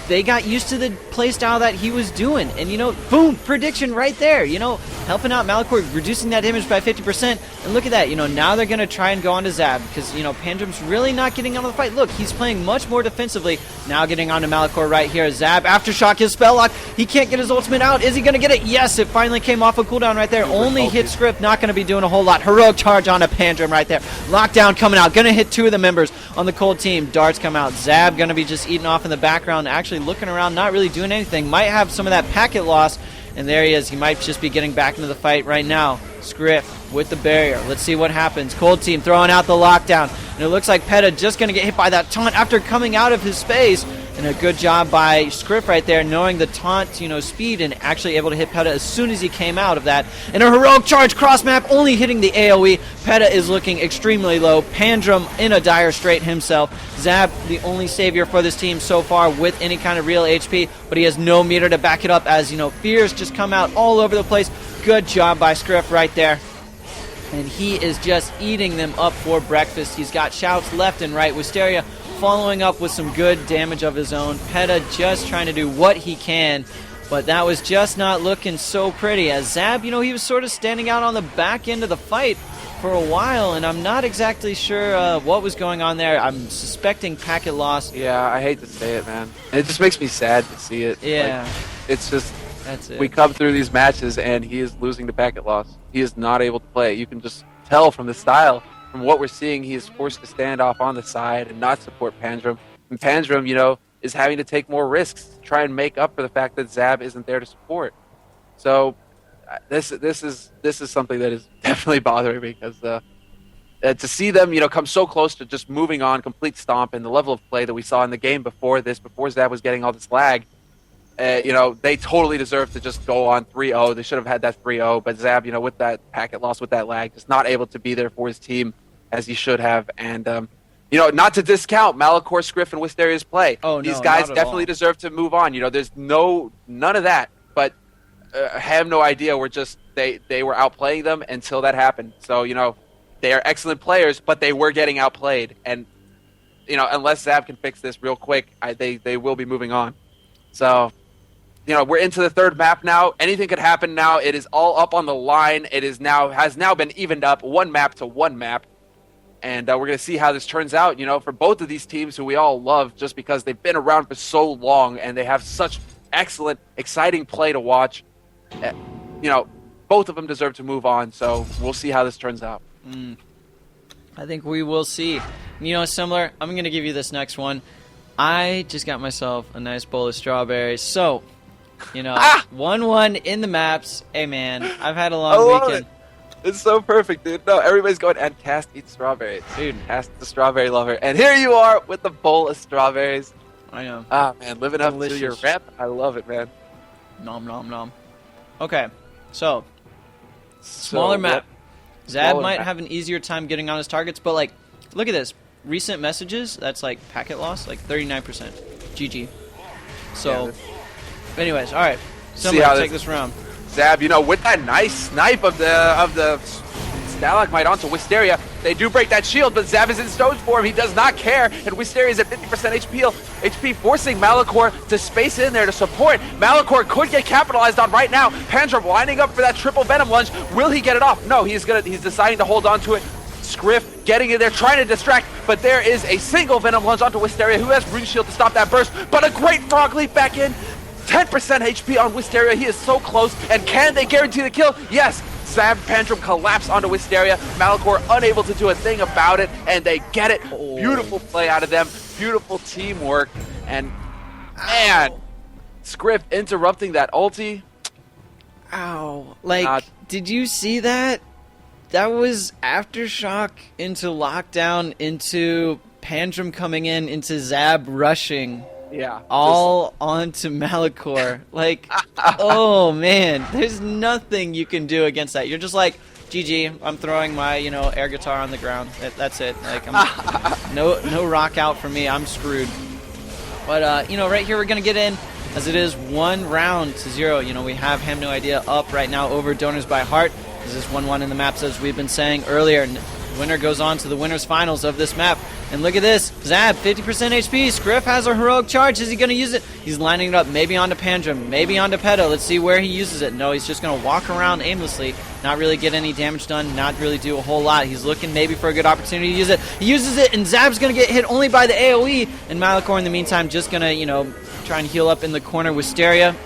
they got used to the playstyle that he was doing. And, you know, boom, prediction right there. You know, helping out Malachor, reducing that damage by 50%. And look at that. You know, now they're going to try and go on to Zab because, you know, Pandrum's really not getting out of the fight. Look, he's playing much more defensively. Now getting on to Malachor right here. Zab, Aftershock, his spell lock. He can't get his ultimate out. Is he going to get it? Yes, it finally came off a cooldown right there. Only hit script, not going to be doing a whole lot. Heroic charge on a Pandrum right there. Lockdown coming out. Going to hit 2 of the members on the cold team. Darts come out. Zab going to be just eating off in the background, actually looking around, not really doing anything. Might have some of that packet loss. And there he is. He might just be getting back into the fight right now. Scriff with the barrier. Let's see what happens. Cold team throwing out the lockdown. And it looks like Peta just going to get hit by that taunt after coming out of his space. And a good job by Scriff right there, knowing the taunt, you know, speed, and actually able to hit Peta as soon as he came out of that. And a heroic charge cross map, only hitting the AoE. Peta is looking extremely low. Pandrum in a dire strait himself. Zab, the only savior for this team so far with any kind of real HP, but he has no meter to back it up as, you know, fears just come out all over the place. Good job by Scriff right there. And he is just eating them up for breakfast. He's got shouts left and right. Wisteria following up with some good damage of his own. Peta just trying to do what he can, but that was just not looking so pretty. As Zab, you know, he was sort of standing out on the back end of the fight for a while, and I'm not exactly sure what was going on there. I'm suspecting packet loss. Yeah, I hate to say it, man. It just makes me sad to see it. Yeah. Like, it's just, that's it. We come through these matches, and he is losing to packet loss. He is not able to play. You can just tell from the style. From what we're seeing, he is forced to stand off on the side and not support Pandrum. And Pandrum, you know, is having to take more risks to try and make up for the fact that Zab isn't there to support. So this is something that is definitely bothering me because to see them, you know, come so close to just moving on, complete stomp, and the level of play that we saw in the game before this, before Zab was getting all this lag, you know, they totally deserve to just go on 3-0. They should have had that 3-0, but Zab, you know, with that packet loss, with that lag, just not able to be there for his team as he should have. And, you know, not to discount Malachor, Scriff, and Wisteria's play. Oh, no, these guys definitely deserve to move on. You know, there's none of that. But I have no idea. They were outplaying them until that happened. So, you know, they are excellent players, but they were getting outplayed. And, you know, unless Zab can fix this real quick, they will be moving on. So, you know, we're into the third map now. Anything could happen now. It is all up on the line. It has now been evened up, 1 map to 1 map. And we're going to see how this turns out, you know, for both of these teams who we all love just because they've been around for so long and they have such excellent, exciting play to watch. You know, both of them deserve to move on, so we'll see how this turns out. I think we will see. You know, similar, I'm going to give you this next one. I just got myself a nice bowl of strawberries. So, you know, 1-1 in the maps. Hey, man, I've had a long weekend. It's so perfect, dude. No, everybody's going, and Cast eats strawberries. Dude, Cast the strawberry lover. And here you are with the bowl of strawberries. I know. Ah, man, living Delicious. up to your rep. I love it, man. Nom, nom, nom. Okay, so smaller map. Zab might have an easier time getting on his targets, but, like, look at this. Recent messages, that's, like, packet loss, like 39%. GG. So, anyways, all right. Somebody take this round. Zab, you know, with that nice snipe of the Stalagmite onto Wisteria, they do break that shield, but Zab is in stone's form. He does not care, and Wisteria is at 50% HP, forcing Malachor to space in there to support. Malachor could get capitalized on right now. Pandrum lining up for that triple Venom lunge. Will he get it off? No, he's deciding to hold on to it. Scriff getting in there, trying to distract, but there is a single Venom lunge onto Wisteria, who has Rune Shield to stop that burst, but a great Frog Leap back in. 10% HP on Wisteria. He is so close. And can they guarantee the kill? Yes. Zab Pandrum collapse onto Wisteria. Malachor unable to do a thing about it, and they get it. Beautiful play out of them. Beautiful teamwork. And, man, Scriff interrupting that ulti. Ow. Like, did you see that? That was Aftershock into lockdown, into Pandrum coming in, into Zab rushing. Yeah. All onto Malachor. Like, oh, man. There's nothing you can do against that. You're just like, GG, I'm throwing my, you know, air guitar on the ground. That's it. Like, no rock out for me. I'm screwed. But, you know, right here we're going to get in as it is 1-0. You know, we have Ham No Idea up right now over Donors by Heart. This is 1-1 in the maps, as we've been saying earlier. Winner goes on to the winners finals of this map. And look at this. Zab, 50% HP. Scriff has a heroic charge. Is he going to use it? He's lining it up maybe onto Pandrum, maybe onto Peta. Let's see where he uses it. No, he's just going to walk around aimlessly, not really get any damage done, not really do a whole lot. He's looking maybe for a good opportunity to use it. He uses it, and Zab's going to get hit only by the AoE. And Malachor, in the meantime, just going to, try and heal up in the corner. Wisteria.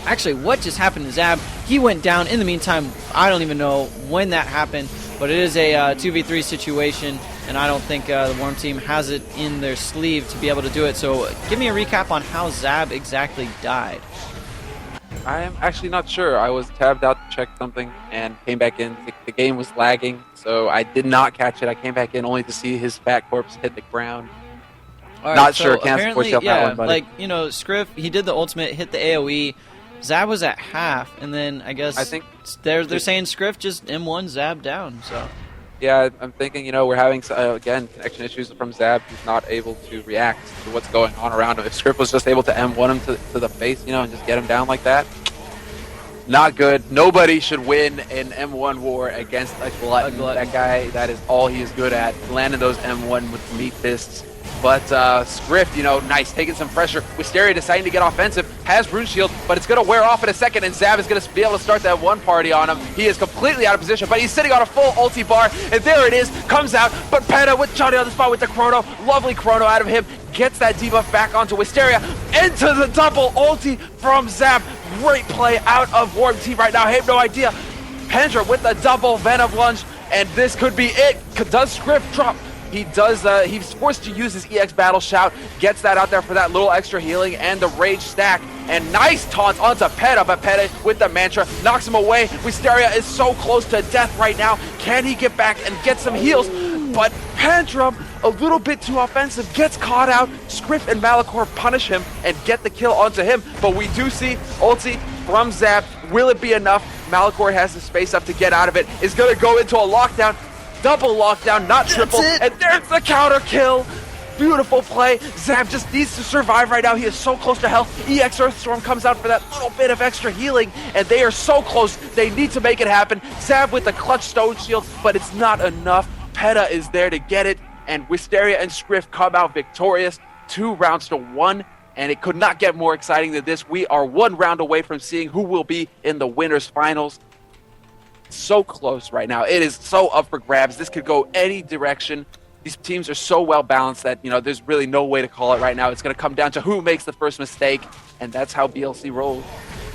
Actually, what just happened to Zab? He went down. In the meantime, I don't even know when that happened, but it is a 2v3 situation, and I don't think the Worm team has it in their sleeve to be able to do it. So give me a recap on how Zab exactly died. I am actually not sure. I was tabbed out to check something and came back in. The game was lagging, so I did not catch it. I came back in only to see his fat corpse hit the ground. Right, not so sure. Can't support you on that one, buddy. Scriff, he did the ultimate, hit the AoE. Zab was at half, and then I think they're saying Scriff just M1 Zab down. So yeah, I'm thinking we're having again connection issues from Zab. He's not able to react to what's going on around him. If Scriff was just able to M1 him to the face, and just get him down like that, not good. Nobody should win an M1 war against a glutton. That guy, that is all he is good at, landing those M1 with meat fists. But Scriff, nice, taking some pressure. Wisteria deciding to get offensive, has Rune Shield, but it's going to wear off in a second, and Zab is going to be able to start that one party on him. He is completely out of position, but he's sitting on a full ulti bar, and there it is, comes out, but Peta with Johnny on the spot with the Chrono, lovely Chrono out of him, gets that debuff back onto Wisteria, into the double ulti from Zab. Great play out of Worm Team right now. I have no idea. Pendra with the double Venom lunge, and this could be it. Does Scriff drop? He does, he's forced to use his EX Battle Shout, gets that out there for that little extra healing and the Rage stack, and nice taunts onto Peta, but Peta with the Mantra knocks him away. Wisteria is so close to death right now. Can he get back and get some heals? But Pandrum, a little bit too offensive, gets caught out. Scriff and Malachor punish him and get the kill onto him, but we do see ulti from Zab. Will it be enough? Malachor has the space up to get out of it, is going to go into a lockdown. Double lockdown, not triple, and there's the counter kill. Beautiful play. Zab just needs to survive right now. He is so close to health. EX Earthstorm comes out for that little bit of extra healing, and they are so close. They need to make it happen. Zab with the clutch stone shield, but it's not enough. Peta is there to get it, and Wisteria and Scriff come out victorious. 2 rounds to 1, and it could not get more exciting than this. We are 1 round away from seeing who will be in the winners finals. So close right now. It is so up for grabs. This could go any direction. These teams are so well balanced that there's really no way to call it right now. It's going to come down to who makes the first mistake, and that's how BLC rolls.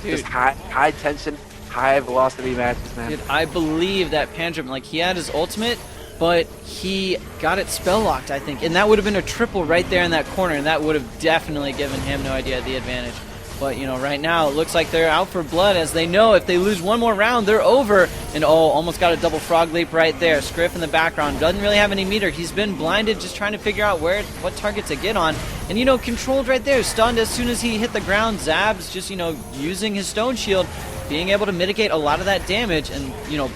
Dude. Just high tension, high velocity matches, man. Dude, I believe that Pandrum, he had his ultimate, but he got it spell locked, I think, and that would have been a triple right there in that corner, and that would have definitely given him no idea the advantage. But, right now it looks like they're out for blood, as they know if they lose one more round, they're over. And, almost got a double frog leap right there. Scriff in the background doesn't really have any meter. He's been blinded, just trying to figure out what target to get on. And, controlled right there, stunned as soon as he hit the ground. Zab's just, using his stone shield, being able to mitigate a lot of that damage and,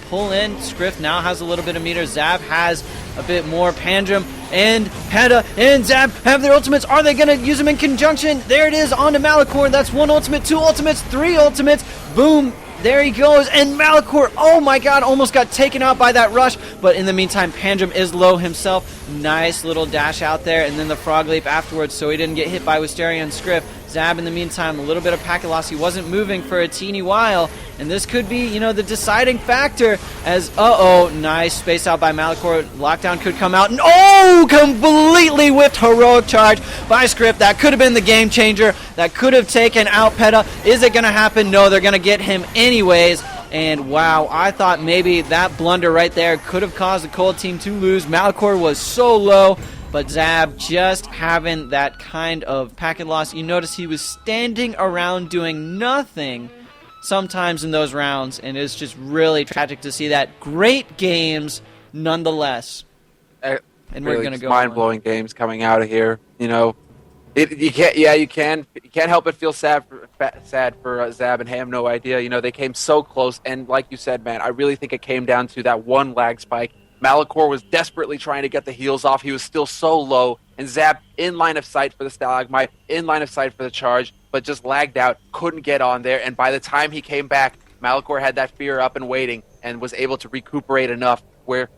pull in. Scriff now has a little bit of meter. Zab has a bit more. Pandrum and Peta and Zab have their ultimates. Are they going to use them in conjunction? There it is, onto Malachor. That's 1 ultimate, 2 ultimates, 3 ultimates. Boom. There he goes. And Malachor, oh my god, almost got taken out by that rush. But in the meantime, Pandrum is low himself. Nice little dash out there. And then the frog leap afterwards, so he didn't get hit by Wisteria and Scriff. Zab, in the meantime, a little bit of packet loss. He wasn't moving for a teeny while, and this could be, the deciding factor as, nice space out by Malachor. Lockdown could come out, and completely whiffed heroic charge by Scriff. That could have been the game changer. That could have taken out Peta. Is it going to happen? No, they're going to get him anyways. And wow, I thought maybe that blunder right there could have caused the Cold team to lose. Malachor was so low. But Zab just having that kind of packet loss. You notice he was standing around doing nothing sometimes in those rounds, and it's just really tragic to see that. Great games nonetheless. And really, we're going to go mind-blowing games coming out of here. You can't help but feel sad for Zab and Ham. No idea. They came so close, and like you said, man, I really think it came down to that one lag spike. Malachor was desperately trying to get the heals off. He was still so low. And Zab in line of sight for the Stalagmite, in line of sight for the charge, but just lagged out, couldn't get on there. And by the time he came back, Malachor had that fear up and waiting and was able to recuperate enough where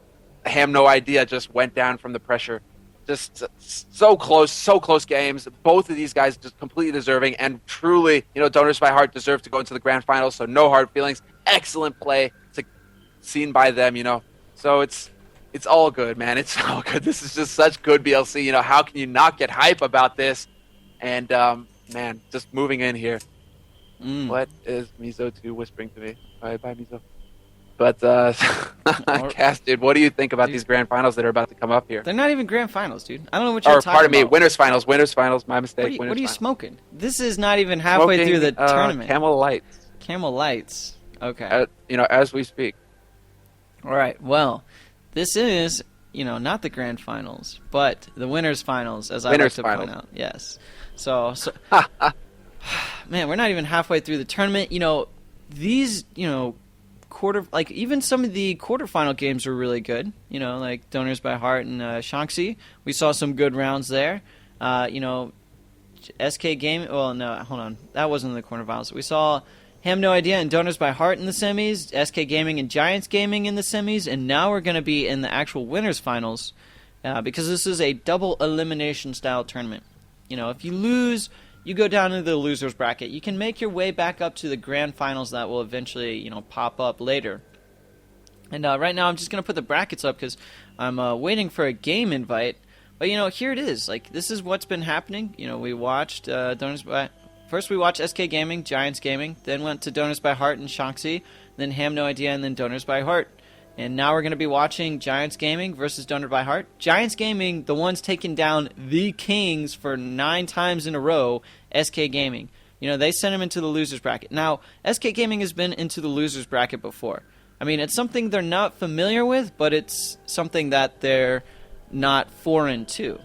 Ham No Idea just went down from the pressure. Just so close games. Both of these guys just completely deserving, and truly, Donors by Heart deserve to go into the grand finals. So no hard feelings. Excellent play seen by them. So it's all good, man. It's all good. This is just such good BLC. How can you not get hype about this? And man, just moving in here. What is Mizo 2 whispering to me? Bye, Mizo. But, Cass, dude, what do you think about these grand finals that are about to come up here? They're not even grand finals, dude. I don't know what you're talking about. Pardon me, winners finals, my mistake. What are you smoking? This is not even halfway through the tournament. Camel Lights. Camel Lights. Okay. As we speak. All right. Well, this is, not the grand finals, but the winners finals, as I like to point out. Yes. So man, we're not even halfway through the tournament. These, even some of the quarterfinal games were really good. Like Donors by Heart and Shanxi. We saw some good rounds there. SK Game. Well, no, hold on. That wasn't in the quarterfinals. We saw Ham No Idea and Donors by Heart in the semis. SK Gaming and Giants Gaming in the semis. And now we're going to be in the actual winners finals because this is a double elimination style tournament. If you lose, you go down into the losers bracket. You can make your way back up to the grand finals that will eventually, pop up later. And right now I'm just going to put the brackets up because I'm waiting for a game invite. But, here it is. This is what's been happening. We watched First we watched SK Gaming, Giants Gaming. Then went to Donors by Heart and Shanxi. Then Ham No Idea and then Donors by Heart. And now we're going to be watching Giants Gaming versus Donor by Heart. Giants Gaming, the ones taking down the Kings for 9 times in a row, SK Gaming. They sent him into the losers bracket. Now, SK Gaming has been into the losers bracket before. I mean, it's something they're not familiar with, but it's something that they're not foreign to.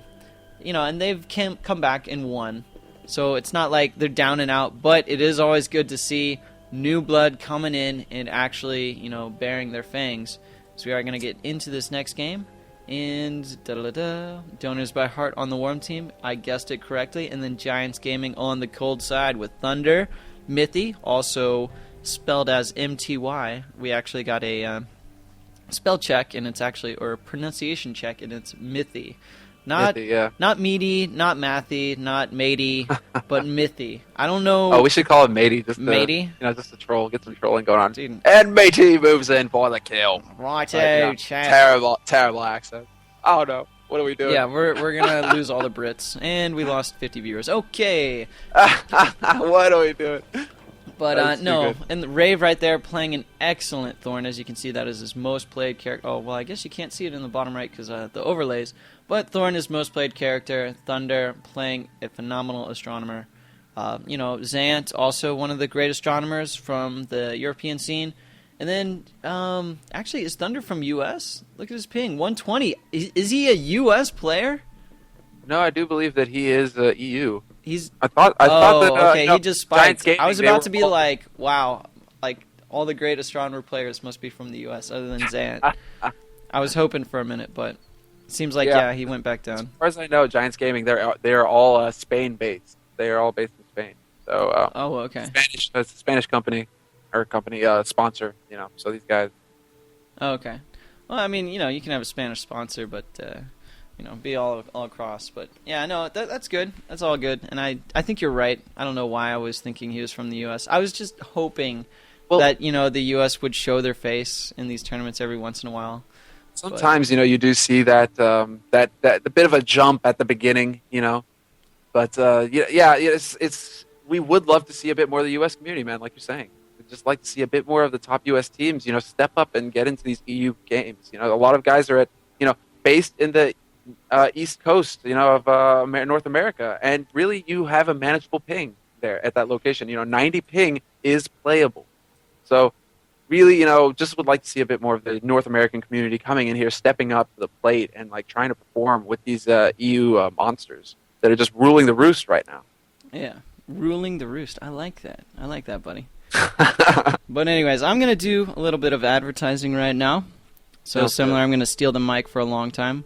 And they've come back and won. So it's not like they're down and out, but it is always good to see new blood coming in and actually, bearing their fangs. So we are going to get into this next game. And Donors by Heart on the warm team. I guessed it correctly. And then Giants Gaming on the cold side with Thunder, Mithy, also spelled as MTY. We actually got a spell check, and it's actually, or a pronunciation check, and it's Mithy. Not meaty, not mathy, not matey, but Mithy. I don't know. Oh, we should call it matey. Matey? Just a troll. Get some trolling going on. Dude. And matey moves in for the kill. Righto, chat. Terrible accent. Oh no. What are we doing? Yeah, we're gonna lose all the Brits, and we lost 50 viewers. Okay. What are we doing? But no, and Rave right there playing an excellent Thorn. As you can see, that is his most played character. Oh, well, I guess you can't see it in the bottom right because the overlays. But Thorn is most played character. Thunder playing a phenomenal astronomer. Zant, also one of the great astronomers from the European scene. And then, actually, is Thunder from U.S.? Look at his ping, 120. Is he a U.S. player? No, I do believe that he is EU. I thought that. Okay, he just spiked. I was about to be like, wow, all the great astronomer players must be from the U.S. other than Zant. I was hoping for a minute, but it seems like he went back down. As far as I know, Giants Gaming, they're all Spain based. They are all based in Spain. So okay. It's a Spanish company sponsor. So these guys. Oh, okay. Well, I mean, you can have a Spanish sponsor, but. Be all across. But, yeah, no, that's good. That's all good. And I think you're right. I don't know why I was thinking he was from the U.S. I was just hoping that, the U.S. would show their face in these tournaments every once in a while. Sometimes, you do see that the bit of a jump at the beginning, But, it's we would love to see a bit more of the U.S. community, man, like you're saying. We'd just like to see a bit more of the top U.S. teams, step up and get into these EU games. A lot of guys are based in the East Coast, of North America, and really you have a manageable ping there at that location. 90 ping is playable. So really, just would like to see a bit more of the North American community coming in here, stepping up to the plate and trying to perform with these EU monsters that are just ruling the roost right now. Yeah, ruling the roost. I like that, buddy. But anyways, I'm going to do a little bit of advertising right now. So similar, I'm going to steal the mic for a long time.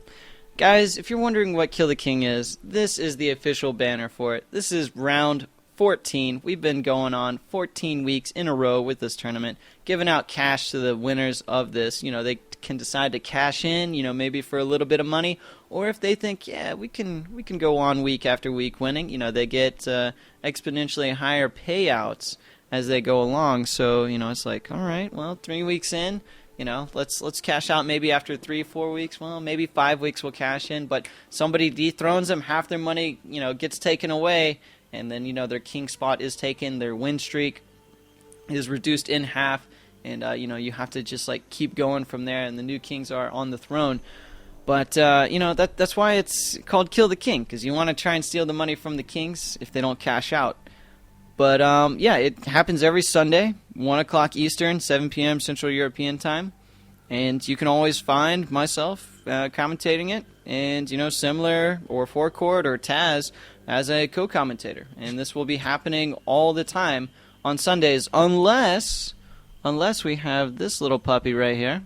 Guys, if you're wondering what Kill the King is, this is the official banner for it. This is round 14. We've been going on 14 weeks in a row with this tournament, giving out cash to the winners of this. They can decide to cash in, maybe for a little bit of money, or if they think, yeah, we can go on week after week winning. You know, they get exponentially higher payouts as they go along. So, you know, it's like, all right, well, 3 weeks in, you know, let's cash out maybe after 3-4 weeks. Well, maybe 5 weeks we'll cash in, but somebody dethrones them, half their money, you know, gets taken away, and then, you know, their king spot is taken, their win streak is reduced in half, and, you know, you have to just, like, keep going from there, and the new kings are on the throne. But, you know, that's why it's called Kill the King, because you want to try and steal the money from the kings if they don't cash out. But, yeah, it happens every Sunday, 1 o'clock Eastern, 7 p.m. Central European Time. And you can always find myself commentating it, and, you know, Similar or Forecourt or Taz as a co-commentator. And this will be happening all the time on Sundays, unless we have this little puppy right here.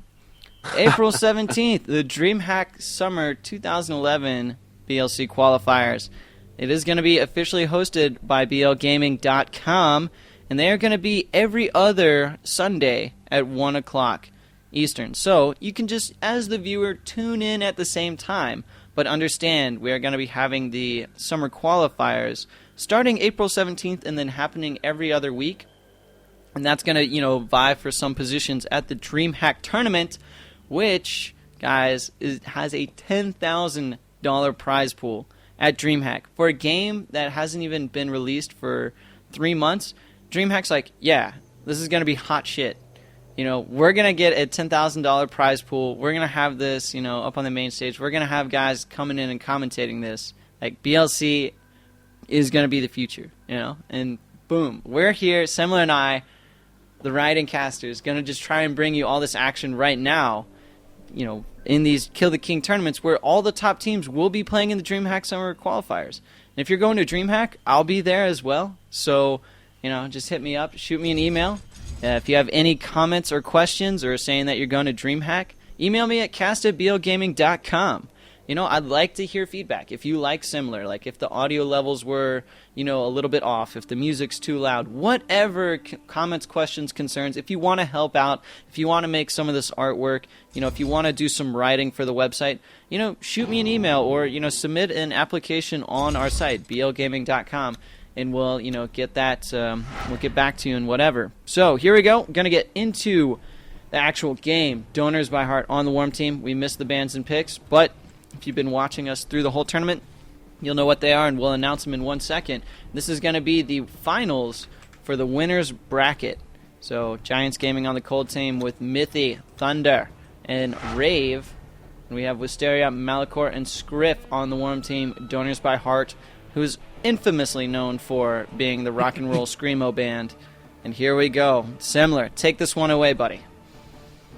April 17th, the DreamHack Summer 2011 BLC qualifiers. It is going to be officially hosted by blgaming.com, and they are going to be every other Sunday at 1 o'clock Eastern. So you can just, as the viewer, tune in at the same time, but understand we are going to be having the summer qualifiers starting April 17th and then happening every other week. And that's going to, you know, vie for some positions at the DreamHack tournament, which, guys, has a $10,000 prize pool at DreamHack. For a game that hasn't even been released for 3 months, DreamHack's like, yeah, this is going to be hot shit. You know, we're going to get a $10,000 prize pool. We're going to have this, you know, up on the main stage. We're going to have guys coming in and commentating this. Like, BLC is going to be the future, you know? And boom, we're here, Similar and I, the writing casters, going to just try and bring you all this action right now, you know, in these Kill the King tournaments where all the top teams will be playing in the DreamHack Summer Qualifiers. And if you're going to DreamHack, I'll be there as well. So, you know, just hit me up, shoot me an email. If you have any comments or questions or saying that you're going to DreamHack, email me at cast@blgaming.com. You know, I'd like to hear feedback. If you like Similar, like if the audio levels were, you know, a little bit off, if the music's too loud, whatever comments, questions, concerns, if you want to help out, if you want to make some of this artwork, you know, if you want to do some writing for the website, you know, shoot me an email or, you know, submit an application on our site, blgaming.com, and we'll, you know, get that, we'll get back to you and whatever. So here we go. We're going to get into the actual game. Donors by Heart on the Warm Team. We missed the bans and picks, but if you've been watching us through the whole tournament, you'll know what they are, and we'll announce them in 1 second. This is going to be the finals for the winner's bracket. So Giants Gaming on the cold team with Mythy, Thunder, and Rave. And we have Wisteria, Malachor, and Scriff on the Warm Team. Donors by Heart, who's infamously known for being the rock and roll screamo band. And here we go. Similar. Take this one away, buddy.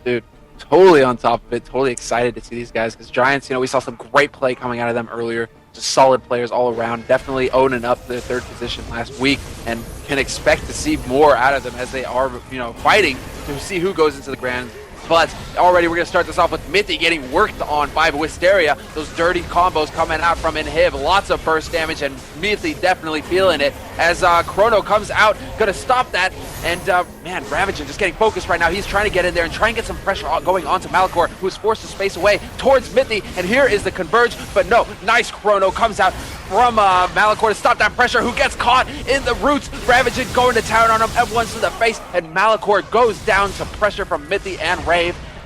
Dude, totally on top of it. Totally excited to see these guys because Giants, you know, we saw some great play coming out of them earlier. Just solid players all around. Definitely owning up their third position last week and can expect to see more out of them as they are, you know, fighting to see who goes into the grand. But already we're going to start this off with Mythy getting worked on by Wisteria. Those dirty combos coming out from Inhib. Lots of burst damage, and Mythy definitely feeling it. As Chrono comes out, going to stop that. And, man, Ravager just getting focused right now. He's trying to get in there and try and get some pressure going onto Malachor, who's forced to space away towards Mythy. And here is the converge, but no, nice Chrono comes out from Malachor to stop that pressure, who gets caught in the roots. Ravager going to town on him, everyone's to the face, and Malachor goes down to pressure from Mythy and Rave.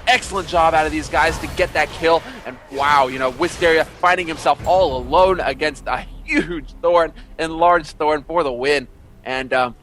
Excellent job out of these guys to get that kill, and wow, you know, Wisteria finding himself all alone against a huge Thorn and large Thorn for the win. And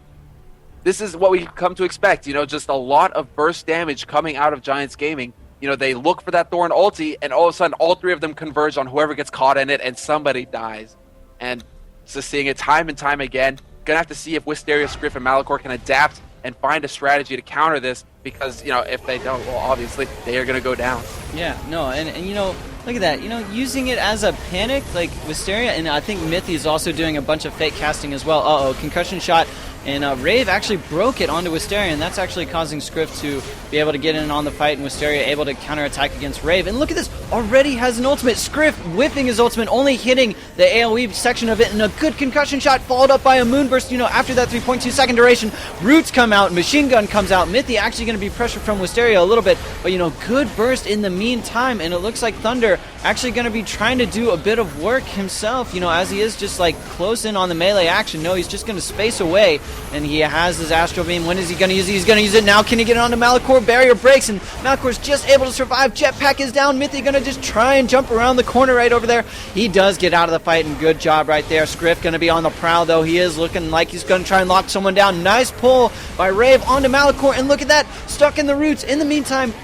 this is what we come to expect, you know, just a lot of burst damage coming out of Giants Gaming. You know, they look for that Thorn ulti, and all of a sudden all three of them converge on whoever gets caught in it, and somebody dies. And just seeing it time and time again. Gonna have to see if Wisteria, Scriff, and Malachor can adapt and find a strategy to counter this, because, you know, if they don't, well, obviously they are gonna go down. Yeah, no, and you know, look at that, you know, using it as a panic, like Wisteria, and I think Mythy is also doing a bunch of fake casting as well. Uh-oh, concussion shot, and Rave actually broke it onto Wisteria, and that's actually causing Scriff to be able to get in on the fight, and Wisteria able to counterattack against Rave. And look at this, already has an ultimate. Scriff whiffing his ultimate, only hitting the AoE section of it, and a good concussion shot followed up by a moonburst, you know, after that 3.2 second duration. Roots come out, machine gun comes out. Mythy actually going to be pressured from Wisteria a little bit, but, you know, good burst in the meantime, and it looks like Thunder Thunder actually going to be trying to do a bit of work himself, you know, as he is just like close in on the melee action. No, he's just going to space away, and he has his Astral Beam. When is he going to use it? He's going to use it now. Can he get it onto Malachor? Barrier breaks, and Malacor's just able to survive. Jetpack is down. Mythy going to just try and jump around the corner right over there. He does get out of the fight, and good job right there. Scriff going to be on the prowl, though. He is looking like he's going to try and lock someone down. Nice pull by Rave onto Malachor, and look at that, stuck in the roots. In the meantime,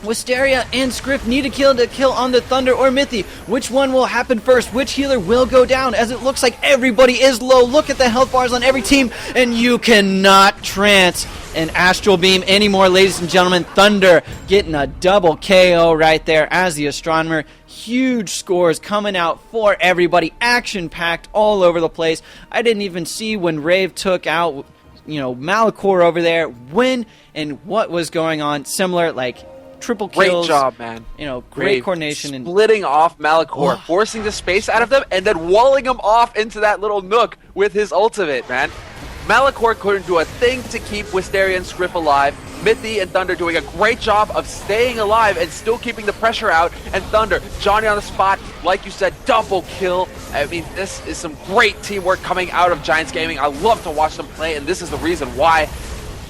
Wisteria and Scriff need to kill on the Thunder or Mythy. Which one will happen first? Which healer will go down? As it looks like everybody is low. Look at the health bars on every team, and you cannot trance an Astral Beam anymore, ladies and gentlemen. Thunder getting a double KO right there as the Astronomer. Huge scores coming out for everybody. Action-packed all over the place. I didn't even see when Rave took out, you know, Malachor over there, when and what was going on. Similar, like, triple kills. Great job, man. You know, great coordination. And splitting off Malachor, forcing the space out of them, and then walling him off into that little nook with his ultimate, man. Malachor couldn't do a thing to keep Wisteria and Scriff alive. Mythy and Thunder doing a great job of staying alive and still keeping the pressure out. And Thunder, Johnny on the spot, like you said, double kill. I mean, this is some great teamwork coming out of Giants Gaming. I love to watch them play, and this is the reason why.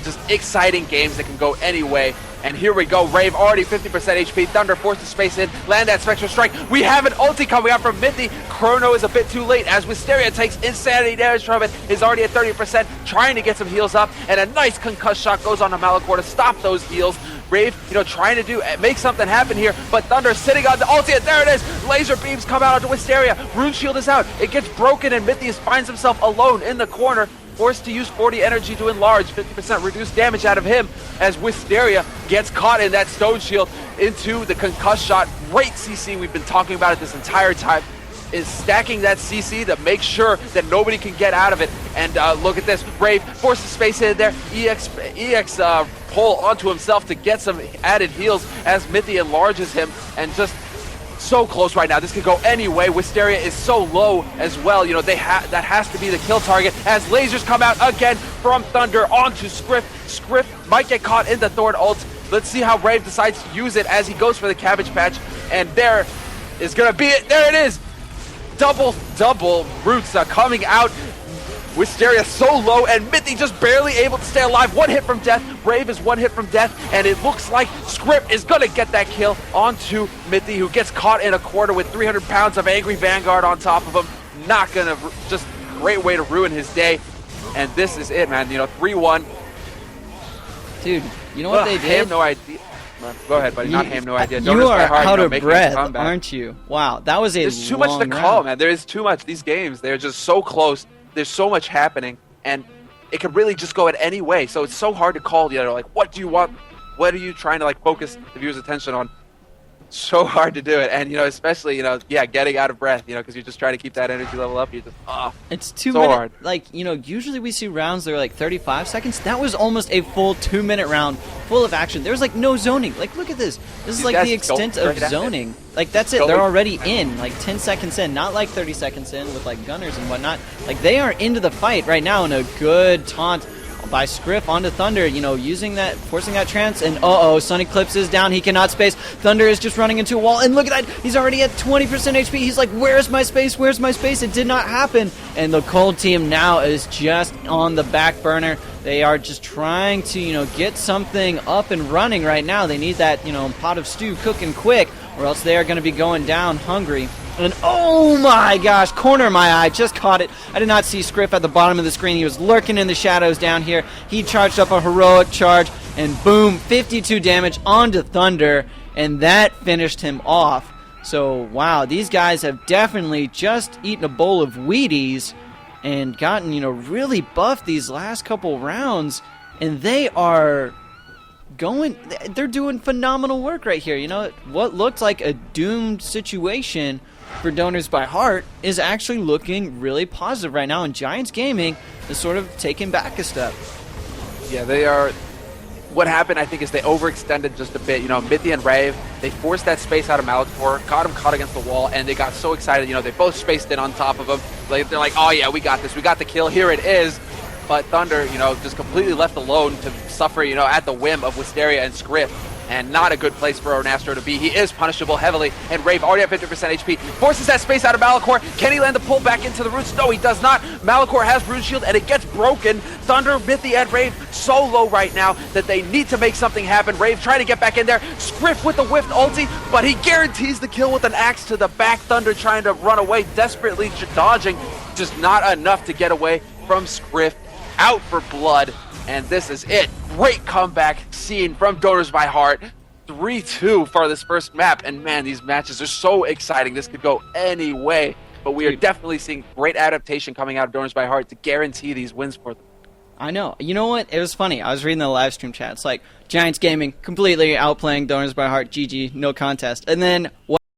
Just exciting games that can go any way. And here we go, Rave already 50% HP. Thunder forced to space in, land that Spectral Strike. We have an ulti coming out from Mythy. Chrono is a bit too late as Wisteria takes insanity damage from it. Is already at 30%, trying to get some heals up. And a nice concuss shot goes on to Malachor to stop those heals. Rave, you know, trying to make something happen here, but Thunder sitting on the ulti, and there it is! Laser beams come out onto Wisteria. Rune Shield is out. It gets broken, and Mythy finds himself alone in the corner. Forced to use 40 energy to enlarge, 50% reduced damage out of him as Wisteria gets caught in that stone shield into the concuss shot. Great CC, we've been talking about it this entire time, is stacking that CC to make sure that nobody can get out of it. And look at this, Rave forces space in there, EX pull onto himself to get some added heals as Mythy enlarges him, and just so close right now. This could go any way. Wisteria is so low as well. You know, that has to be the kill target as lasers come out again from Thunder onto Scriff. Scriff might get caught in the Thorn ult. Let's see how Rave decides to use it as he goes for the Cabbage Patch. And there is going to be it. There it is. Double roots coming out. Wisteria so low, and Mythy just barely able to stay alive. One hit from death. Rave is one hit from death, and it looks like Script is going to get that kill onto Mythy, who gets caught in a corner with 300 pounds of Angry Vanguard on top of him. Not going to, just great way to ruin his day. And this is it, man. You know, 3-1. Dude, you know what they did? Ham, no idea. Go ahead, buddy. Not ham, no idea. You are out of breath, aren't you? Wow, that was a There's too much to call, man. There is too much. These games, they're just so close. There's so much happening, and it could really just go at any way. So it's so hard to call, you know, like, what do you want? What are you trying to, like, focus the viewers' attention on? So hard to do it. And, you know, especially, you know, yeah, getting out of breath, you know, because you're just trying to keep that energy level up. You're just, it's 2 so minutes. Hard. Like, you know, usually we see rounds that are like 35 seconds. That was almost a full 2-minute round full of action. There was, like, no zoning. Like, look at this. This is, like, the extent of zoning. Like, that's it. They're already in, like, 10 seconds in. Not, like, 30 seconds in with, like, gunners and whatnot. Like, they are into the fight right now, in a good taunt by Scriff onto Thunder, you know, using that, forcing that trance, and Sun Eclipse is down. He cannot space. Thunder is just running into a wall, and look at that. He's already at 20% HP. He's like, where's my space? Where's my space? It did not happen. And the Cold team now is just on the back burner. They are just trying to, you know, get something up and running right now. They need that, you know, pot of stew cooking quick, or else they are going to be going down hungry. And oh my gosh, corner of my eye, just caught it. I did not see Scriff at the bottom of the screen. He was lurking in the shadows down here. He charged up a heroic charge, and boom, 52 damage onto Thunder, and that finished him off. So, wow, these guys have definitely just eaten a bowl of Wheaties and gotten, you know, really buffed these last couple rounds, and they are they're doing phenomenal work right here. You know, what looked like a doomed situation for Donors by Heart is actually looking really positive right now, and Giants Gaming is sort of taking back a step. Yeah, they are. What happened, I think, is they overextended just a bit. You know, Mythy and Rave, they forced that space out of Malachor, got him caught against the wall, and they got so excited. You know, they both spaced in on top of him. They're like, oh yeah, we got this. We got the kill. Here it is. But Thunder, you know, just completely left alone to suffer, you know, at the whim of Wisteria and Script. and not a good place for Onastro to be. He is punishable heavily, and Rave already at 50% HP. Forces that space out of Malachor. Can he land the pull back into the roots? No, he does not. Malachor has Rune Shield, and it gets broken. Thunder, Mithy, and Rave so low right now that they need to make something happen. Rave trying to get back in there. Scriff with the whiffed ulti, but he guarantees the kill with an axe to the back. Thunder trying to run away, desperately dodging. Just not enough to get away from Scriff. Out for blood, and this is it. Great comeback scene from Donors by Heart. 3-2 for this first map, and man, these matches are so exciting. This could go any way, but we are definitely seeing great adaptation coming out of Donors by Heart to guarantee these wins for them. I know. You know what? It was funny. I was reading the live stream chat. It's like, Giants Gaming completely outplaying Donors by Heart, GG, no contest. And then...